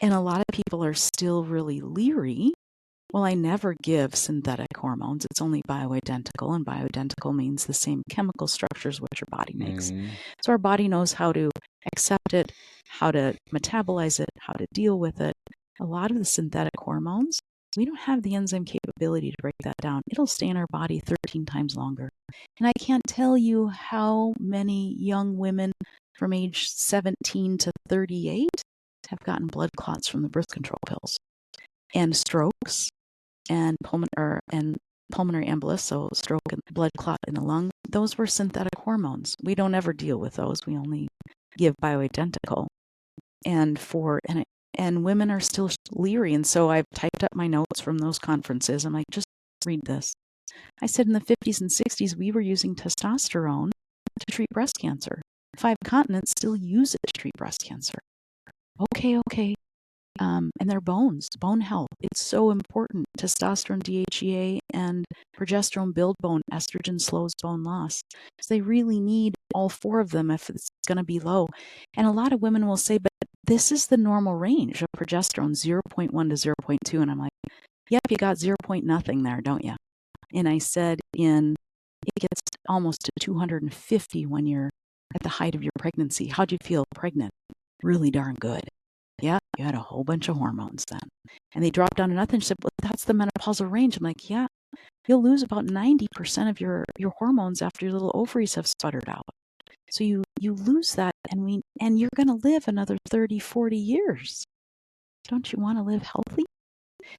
Speaker 3: And a lot of people are still really leery. Well, I never give synthetic hormones. It's only bioidentical, and bioidentical means the same chemical structures which our body makes.
Speaker 1: Mm-hmm.
Speaker 3: So our body knows how to accept it, how to metabolize it, how to deal with it. A lot of the synthetic hormones, we don't have the enzyme capability to break that down. It'll stay in our body 13 times longer. And I can't tell you how many young women from age 17 to 38 have gotten blood clots from the birth control pills, and strokes, and pulmonary embolus, so stroke and blood clot in the lung. Those were synthetic hormones. We don't ever deal with those. We only give bioidentical. And women are still leery. And so I've typed up my notes from those conferences. I'm like, just read this. I said in the 50s and 60s, we were using testosterone to treat breast cancer. 5 continents still use it to treat breast cancer. Okay. And their bones, bone health. It's so important. Testosterone, DHEA, and progesterone build bone. Estrogen slows bone loss. So they really need all 4 of them if it's going to be low. And a lot of women will say, but this is the normal range of progesterone, 0.1 to 0.2. And I'm like, yep, you got 0. Nothing there, don't you? And I said it gets almost to 250 when you're at the height of your pregnancy. How'd you feel pregnant? Really darn good. Yeah, you had a whole bunch of hormones then. And they dropped down to nothing. She said, well, that's the menopausal range. I'm like, yeah, you'll lose about 90% of your hormones after your little ovaries have sputtered out. So you lose that, and you're going to live another 30, 40 years. Don't you want to live healthy?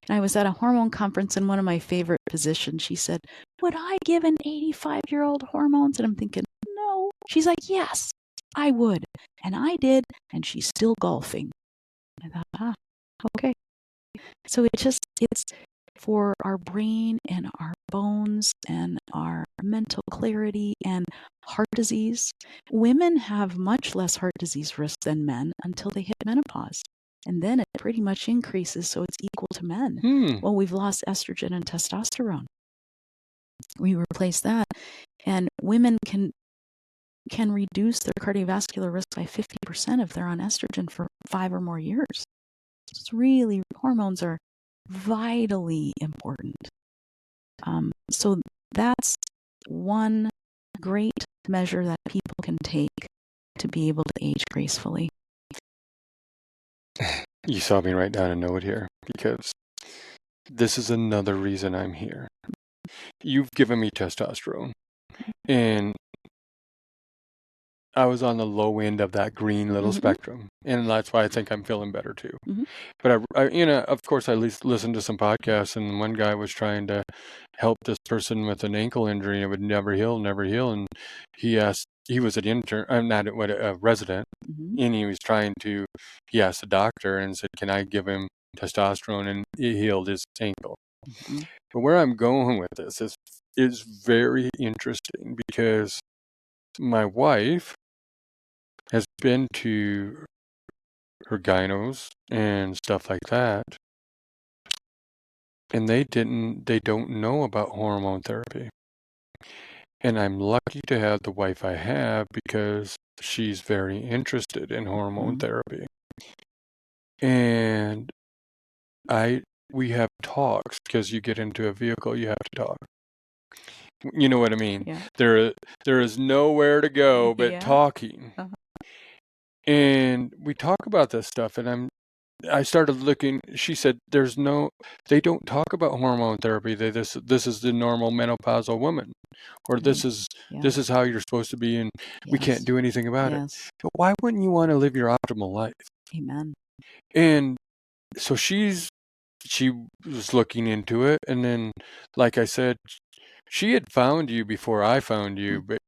Speaker 3: And I was at a hormone conference, and one of my favorite physicians, she said, would I give an 85-year-old hormones? And I'm thinking, no. She's like, yes. I would. And I did. And she's still golfing. I thought, okay. So it's for our brain and our bones and our mental clarity and heart disease. Women have much less heart disease risk than men until they hit menopause. And then it pretty much increases, so it's equal to men. Well, we've lost estrogen and testosterone. We replace that. And women can reduce their cardiovascular risk by 50% if they're on estrogen for 5 or more years. It's really, hormones are vitally important. So that's one great measure that people can take to be able to age gracefully.
Speaker 1: You saw me write down a note here because this is another reason I'm here. You've given me testosterone, and I was on the low end of that green little spectrum, and that's why I think I'm feeling better too. But I of course, I listened to some podcasts, and one guy was trying to help this person with an ankle injury, and it would never heal, and he was an intern, a resident, and he asked the doctor and said, "Can I give him testosterone?" And it healed his ankle. But where I'm going with this is very interesting because my wife has been to her gynos and stuff like that, and they don't know about hormone therapy. And I'm lucky to have the wife I have because she's very interested in hormone therapy. And we have talks because you get into a vehicle, you have to talk. You know what I mean?
Speaker 3: Yeah.
Speaker 1: There is nowhere to go but talking. And we talk about this stuff, and I started looking. She said, they don't talk about hormone therapy. This is the normal menopausal woman, or this is how you're supposed to be, and we can't do anything about it. But why wouldn't you want to live your optimal life?
Speaker 3: Amen.
Speaker 1: And so she was looking into it, and then, like I said, she had found you before I found you, but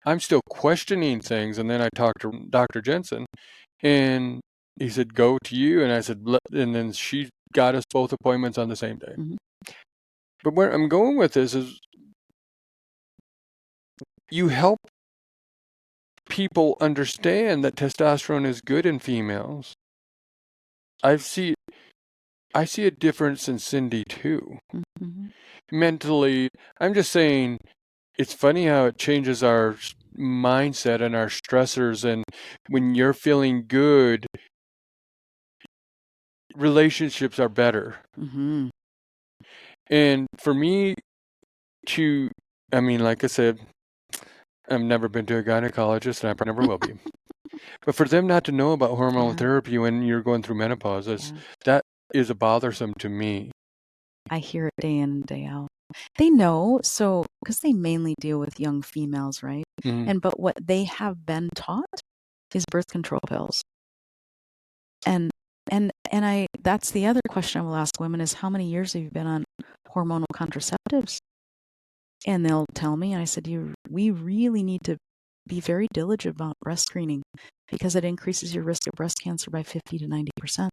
Speaker 1: I'm still questioning things. And then I talked to Dr. Jensen, and he said, "Go to you." And I said, and then she got us both appointments on the same day. But where I'm going with this is you help people understand that testosterone is good in females. I see a difference in Cindy too. Mentally, I'm just saying, it's funny how it changes our mindset and our stressors. And when you're feeling good, relationships are better. And for me like I said, I've never been to a gynecologist, and I probably never will be. But for them not to know about hormone therapy when you're going through menopause, that is bothersome to me.
Speaker 3: I hear it day in and day out. They know, because they mainly deal with young females, right? But what they have been taught is birth control pills. And that's the other question I will ask women is, how many years have you been on hormonal contraceptives? And they'll tell me, and I said, we really need to be very diligent about breast screening because it increases your risk of breast cancer by 50 to 90%. And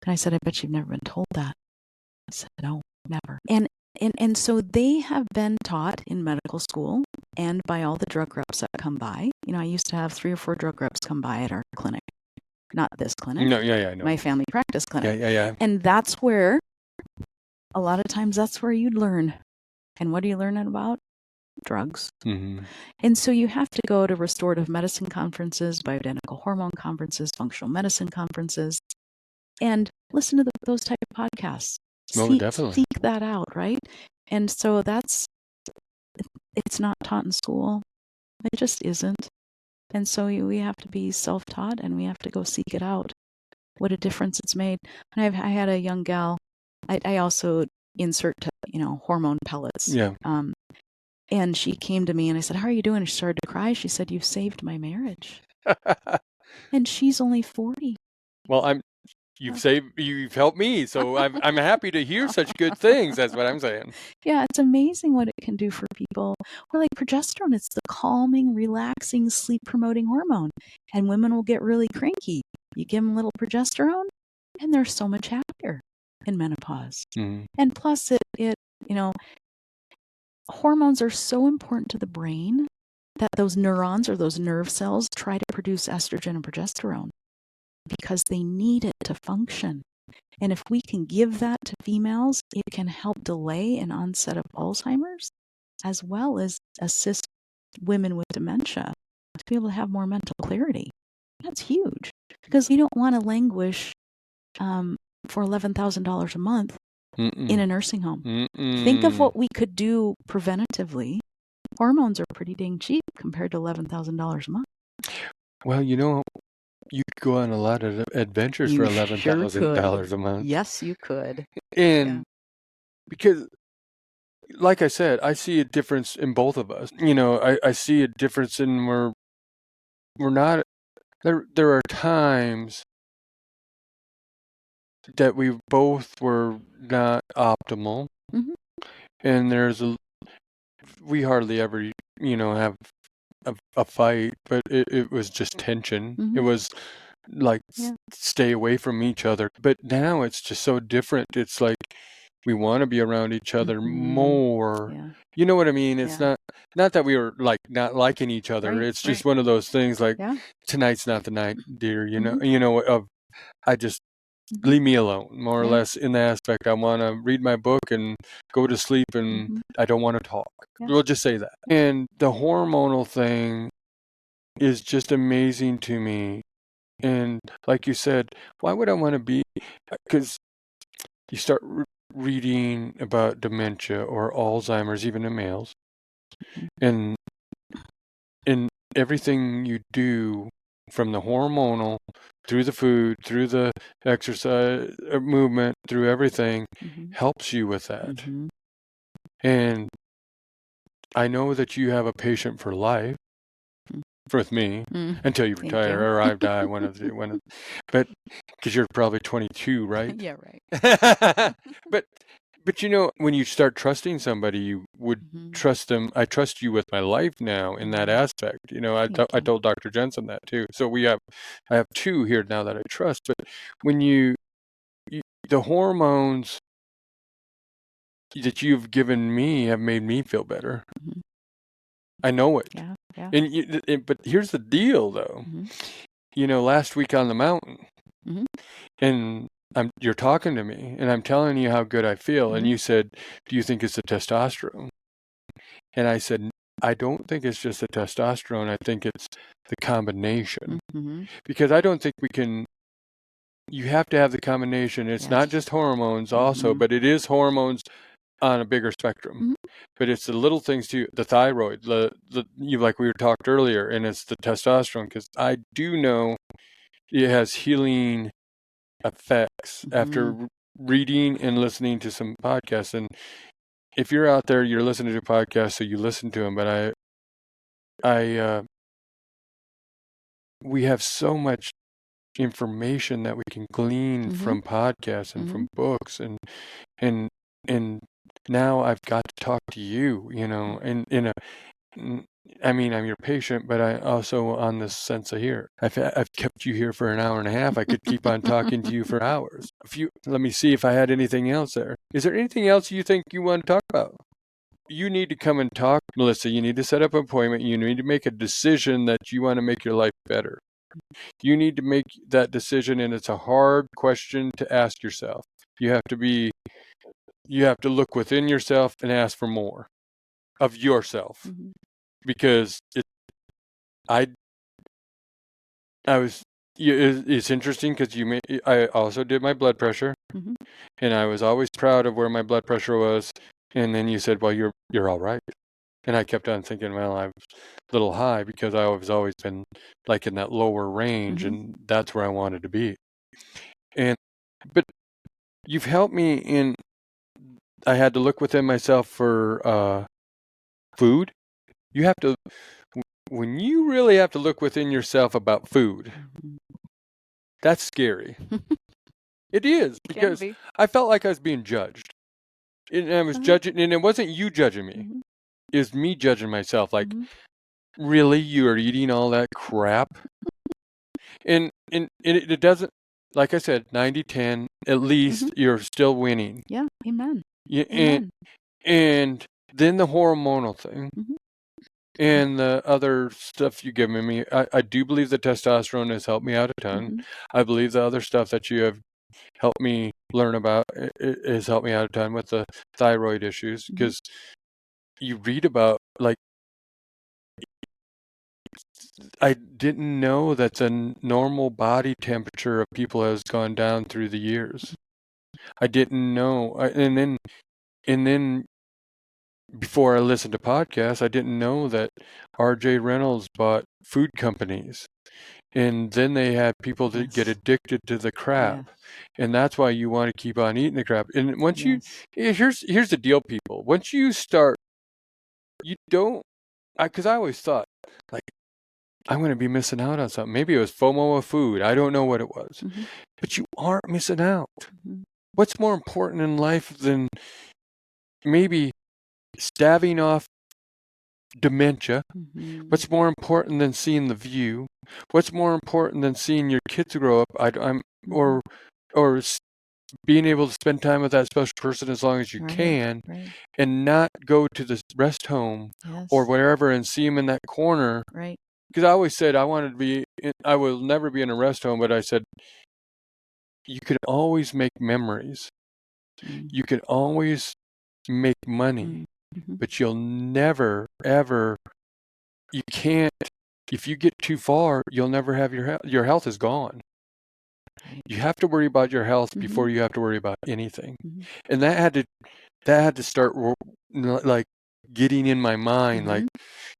Speaker 3: I said, I bet you've never been told that. I said, no, never. And so they have been taught in medical school and by all the drug reps that come by. I used to have 3 or 4 drug reps come by at our clinic. Not this clinic.
Speaker 1: No, I know.
Speaker 3: My family practice clinic.
Speaker 1: Yeah.
Speaker 3: And that's where, a lot of times, that's where you'd learn. And what are you learning about? Drugs. And so you have to go to restorative medicine conferences, bioidentical hormone conferences, functional medicine conferences, and listen to those type of podcasts.
Speaker 1: Definitely.
Speaker 3: Seek that out, right? And so it's not taught in school. It just isn't. And so we have to be self-taught, and we have to go seek it out. What a difference it's made. And I had a young gal. I also insert, hormone pellets.
Speaker 1: Yeah.
Speaker 3: And she came to me, and I said, "How are you doing?" And she started to cry. She said, "You've saved my marriage." And she's only 40.
Speaker 1: Well, you've helped me, so I'm happy to hear such good things. That's what I'm saying.
Speaker 3: Yeah, it's amazing what it can do for people. Or like progesterone, it's the calming, relaxing, sleep promoting hormone. And women will get really cranky. You give them a little progesterone, and they're so much happier in menopause.
Speaker 1: Mm.
Speaker 3: And plus, hormones are so important to the brain that those neurons or those nerve cells try to produce estrogen and progesterone because they need it to function. And if we can give that to females, it can help delay an onset of Alzheimer's, as well as assist women with dementia to be able to have more mental clarity. That's huge, because you don't want to languish for $11,000 a month in a nursing home. Think of what we could do preventatively. Hormones are pretty dang cheap compared to $11,000 a month.
Speaker 1: Well, you could go on a lot of adventures for $11,000 a month.
Speaker 3: Yes, you could.
Speaker 1: And because, like I said, I see a difference in both of us. I see a difference in we're not. There are times that we both were not optimal, and we hardly ever have a fight, but it was just tension. It was like stay away from each other. But now it's just so different. It's like we want to be around each other more. You know what I mean? It's not that we were like not liking each other. It's just one of those things like tonight's not the night, dear. I just leave me alone, more or less, in the aspect I want to read my book and go to sleep, and I don't want to talk. We'll just say that. And the hormonal thing is just amazing to me. And like you said, why would I want to be? Because you start reading about dementia or Alzheimer's, even in males, and everything you do, from the hormonal, through the food, through the exercise, movement, through everything, helps you with that. And I know that you have a patient for life with me until you retire or I die. But because you're probably 22, right?
Speaker 3: Yeah, right.
Speaker 1: But when you start trusting somebody, you would trust them. I trust you with my life now in that aspect. I told Dr. Jensen that too. So I have two here now that I trust. But when the hormones that you've given me have made me feel better. I know it.
Speaker 3: Yeah.
Speaker 1: But here's the deal, though. Last week on the mountain, and you're talking to me, and I'm telling you how good I feel, and you said, "Do you think it's the testosterone?" And I said, "I don't think it's just the testosterone. I think it's the combination, because I don't think we can." You have to have the combination. It's not just hormones, also, but it is hormones on a bigger spectrum. But it's the little things too, the thyroid, like we were talked earlier, and it's the testosterone, because I do know it has healing effects after reading and listening to some podcasts. And if you're out there, you're listening to podcasts, so you listen to them. But we have so much information that we can glean from podcasts and from books, and now I've got to talk to you, I'm your patient, but I also, on this sense of here, I've kept you here for an hour and a half. I could keep on talking to you for hours. Let me see if I had anything else there. Is there anything else you think you want to talk about? You need to come and talk, Melissa. You need to set up an appointment. You need to make a decision that you want to make your life better. You need to make that decision, and it's a hard question to ask yourself. You have to look within yourself and ask for more of yourself, because it's interesting, because I also did my blood pressure, and I was always proud of where my blood pressure was, and then you said, well, you're all right. And I kept on thinking, well, I'm a little high, because I've always been like in that lower range, and that's where I wanted to be. But you've helped me in. I had to look within myself for food. When you really have to look within yourself about food, that's scary. It is,
Speaker 3: Can
Speaker 1: because
Speaker 3: be.
Speaker 1: I felt like I was being judged. And I was judging, and it wasn't you judging me.
Speaker 3: Mhm.
Speaker 1: It was me judging myself. Like,
Speaker 3: Mhm.
Speaker 1: really, you are eating all that crap? And it doesn't, like I said, 90-10, at least you're still winning.
Speaker 3: Yeah. Amen.
Speaker 1: Yeah,
Speaker 3: Amen.
Speaker 1: and then the hormonal thing
Speaker 3: Mhm.
Speaker 1: and the other stuff you given me, I do believe the testosterone has helped me out a ton.
Speaker 3: Mhm.
Speaker 1: I believe the other stuff that you have helped me learn about has helped me out a ton with the thyroid issues, because you read about, like, I didn't know that the normal body temperature of people has gone down through the years. I didn't know. And then before I listened to podcasts, I didn't know that R.J. Reynolds bought food companies. And then they had people that get
Speaker 3: Yes.
Speaker 1: addicted to the crap.
Speaker 3: Yes.
Speaker 1: And that's why you want to keep on eating the crap. And once
Speaker 3: Yes.
Speaker 1: here's the deal, people. Once you start, you don't, because I always thought, like, I'm going to be missing out on something. Maybe it was FOMO of food. I don't know what it was.
Speaker 3: Mhm.
Speaker 1: But you aren't missing out.
Speaker 3: Mhm.
Speaker 1: What's more important in life than maybe staving off dementia?
Speaker 3: Mhm.
Speaker 1: What's more important than seeing The View? What's more important than seeing your kids grow up? Or being able to spend time with that special person as long as you
Speaker 3: Right.
Speaker 1: can,
Speaker 3: Right.
Speaker 1: and not go to the rest home
Speaker 3: Yes.
Speaker 1: or wherever and see them in that corner.
Speaker 3: Right.
Speaker 1: Because I always said I wanted to be, I will never be in a rest home, but I said, you can always make memories.
Speaker 3: Mm.
Speaker 1: You can always make money,
Speaker 3: Mhm.
Speaker 1: but you'll never, ever, you can't, if you get too far, you'll never have your health is gone.
Speaker 3: Right.
Speaker 1: You have to worry about your health before you have to worry about anything.
Speaker 3: Mhm.
Speaker 1: And that had to start, like, getting in my mind, like,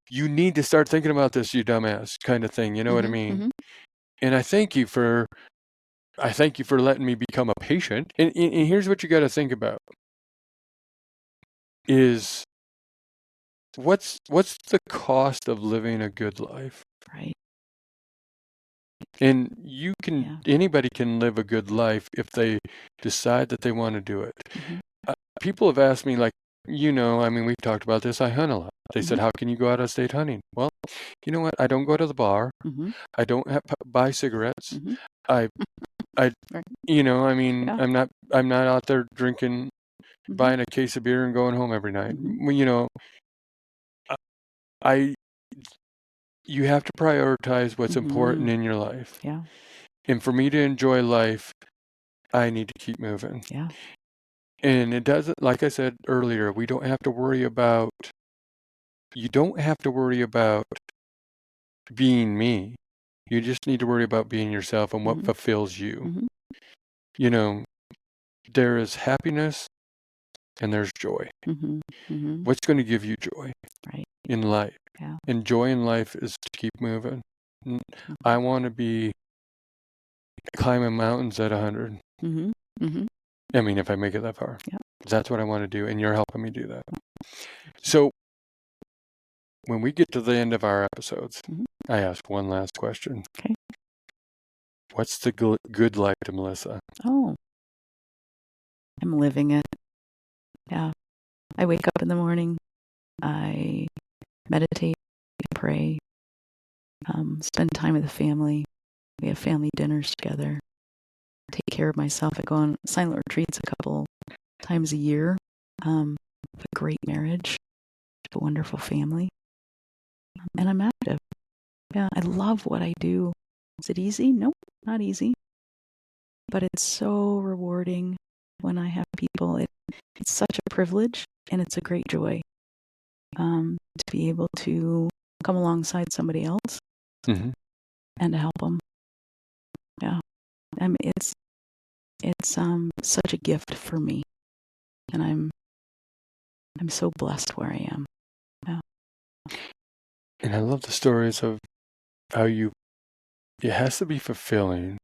Speaker 1: you need to start thinking about this, you dumbass, kind of thing. You know what I mean? And I thank you for letting me become a patient. And here's what you got to think about: is what's the cost of living a good life?
Speaker 3: Right.
Speaker 1: And you can,
Speaker 3: Yeah.
Speaker 1: anybody can live a good life if they decide that they want to do it.
Speaker 3: Mhm.
Speaker 1: People have asked me, like, I mean, we've talked about this. I hunt a lot. They said, how can you go out of state hunting? Well, you know what? I don't go to the bar.
Speaker 3: Mhm.
Speaker 1: I don't buy cigarettes.
Speaker 3: Mhm.
Speaker 1: I,
Speaker 3: Right.
Speaker 1: I mean,
Speaker 3: Yeah.
Speaker 1: I'm not out there drinking,
Speaker 3: Mhm.
Speaker 1: buying a case of beer and going home every night.
Speaker 3: Mhm.
Speaker 1: Well, I, you have to prioritize what's important in your life.
Speaker 3: Yeah.
Speaker 1: And for me to enjoy life, I need to keep moving.
Speaker 3: Yeah.
Speaker 1: And it doesn't, like I said earlier, you don't have to worry about being me. You just need to worry about being yourself and what fulfills you.
Speaker 3: Mhm.
Speaker 1: There is happiness and there's joy.
Speaker 3: Mhm. Mhm.
Speaker 1: What's going to give you joy
Speaker 3: Right.
Speaker 1: in life?
Speaker 3: Yeah.
Speaker 1: And joy in life is to keep moving. I want to be climbing mountains at 100.
Speaker 3: Mhm. Mhm.
Speaker 1: I mean, if I make it that far.
Speaker 3: Yeah.
Speaker 1: That's what I want to do, and you're helping me do that. So when we get to the end of our episodes, I ask one last question.
Speaker 3: Okay.
Speaker 1: What's the good life to Melissa?
Speaker 3: Oh, I'm living it. Yeah. I wake up in the morning. I meditate, pray, spend time with the family. We have family dinners together. Take care of myself. I go on silent retreats a couple times a year. A great marriage, a wonderful family, and I'm active. Yeah, I love what I do. Is it easy? Nope, not easy. But it's so rewarding when I have people. It's such a privilege, and it's a great joy to be able to come alongside somebody else and to help them. Yeah, I mean, it's such a gift for me, and I'm so blessed where I am. Yeah.
Speaker 1: And I love the stories of how it has to be fulfilling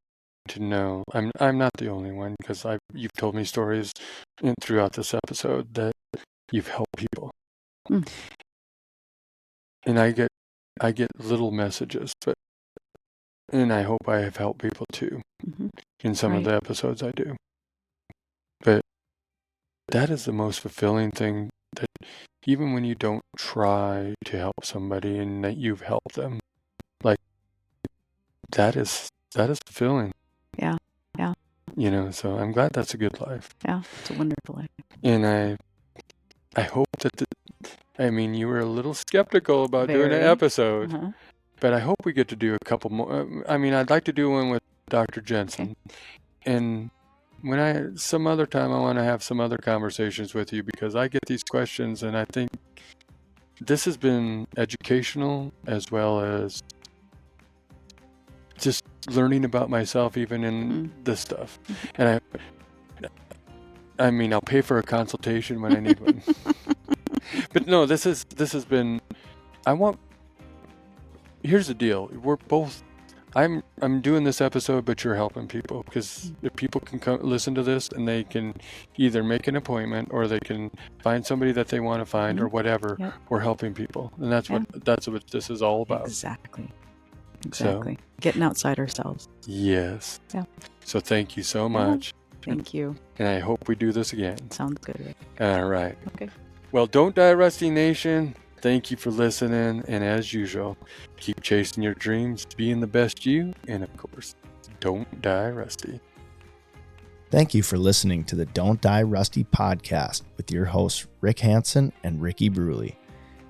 Speaker 1: to know. I'm not the only one, because you've told me stories throughout this episode that you've helped people. And I get little messages, but And I hope I have helped people too in some of the episodes I do. But that is the most fulfilling thing, that even when you don't try to help somebody and that you've helped them, like, that is fulfilling.
Speaker 3: Yeah.
Speaker 1: So I'm glad that's a good life.
Speaker 3: Yeah, it's a wonderful life.
Speaker 1: And I hope that you were a little skeptical about doing an
Speaker 3: Very.
Speaker 1: episode, but I hope we get to do a couple more. I'd like to do one with Dr. Jensen. Okay. And some other time I want to have some other conversations with you, because I get these questions and I think this has been educational as well as just learning about myself even in this stuff. And I'll pay for a consultation when I need one. But no, this has been, here's the deal. We're both, I'm doing this episode, but you're helping people, because if people can come listen to this and they can either make an appointment or they can find somebody that they want to find or whatever, we're helping people. And that's what this is all about.
Speaker 3: Exactly.
Speaker 1: So,
Speaker 3: getting outside ourselves.
Speaker 1: Yes.
Speaker 3: Yeah.
Speaker 1: So thank you so much.
Speaker 3: Thank you.
Speaker 1: And I hope we do this again.
Speaker 3: Sounds good, Rick.
Speaker 1: All right.
Speaker 3: Okay.
Speaker 1: Well, Don't Die Rusty Nation, thank you for listening. And as usual, keep chasing your dreams, being the best you, and of course, don't die rusty.
Speaker 2: Thank you for listening to the Don't Die Rusty podcast with your hosts, Rick Hansen and Ricky Bruley.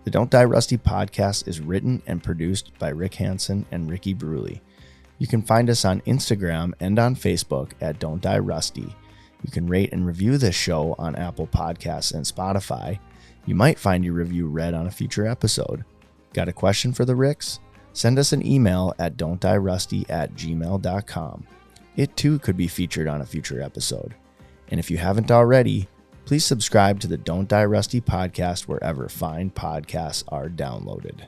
Speaker 2: The Don't Die Rusty podcast is written and produced by Rick Hansen and Ricky Bruley. You can find us on Instagram and on Facebook at Don't Die Rusty. You can rate and review this show on Apple Podcasts and Spotify. You might find your review read on a future episode. Got a question for the Ricks? Send us an email at don'tdierusty@gmail.com. It too could be featured on a future episode. And if you haven't already, please subscribe to the Don't Die Rusty podcast wherever fine podcasts are downloaded.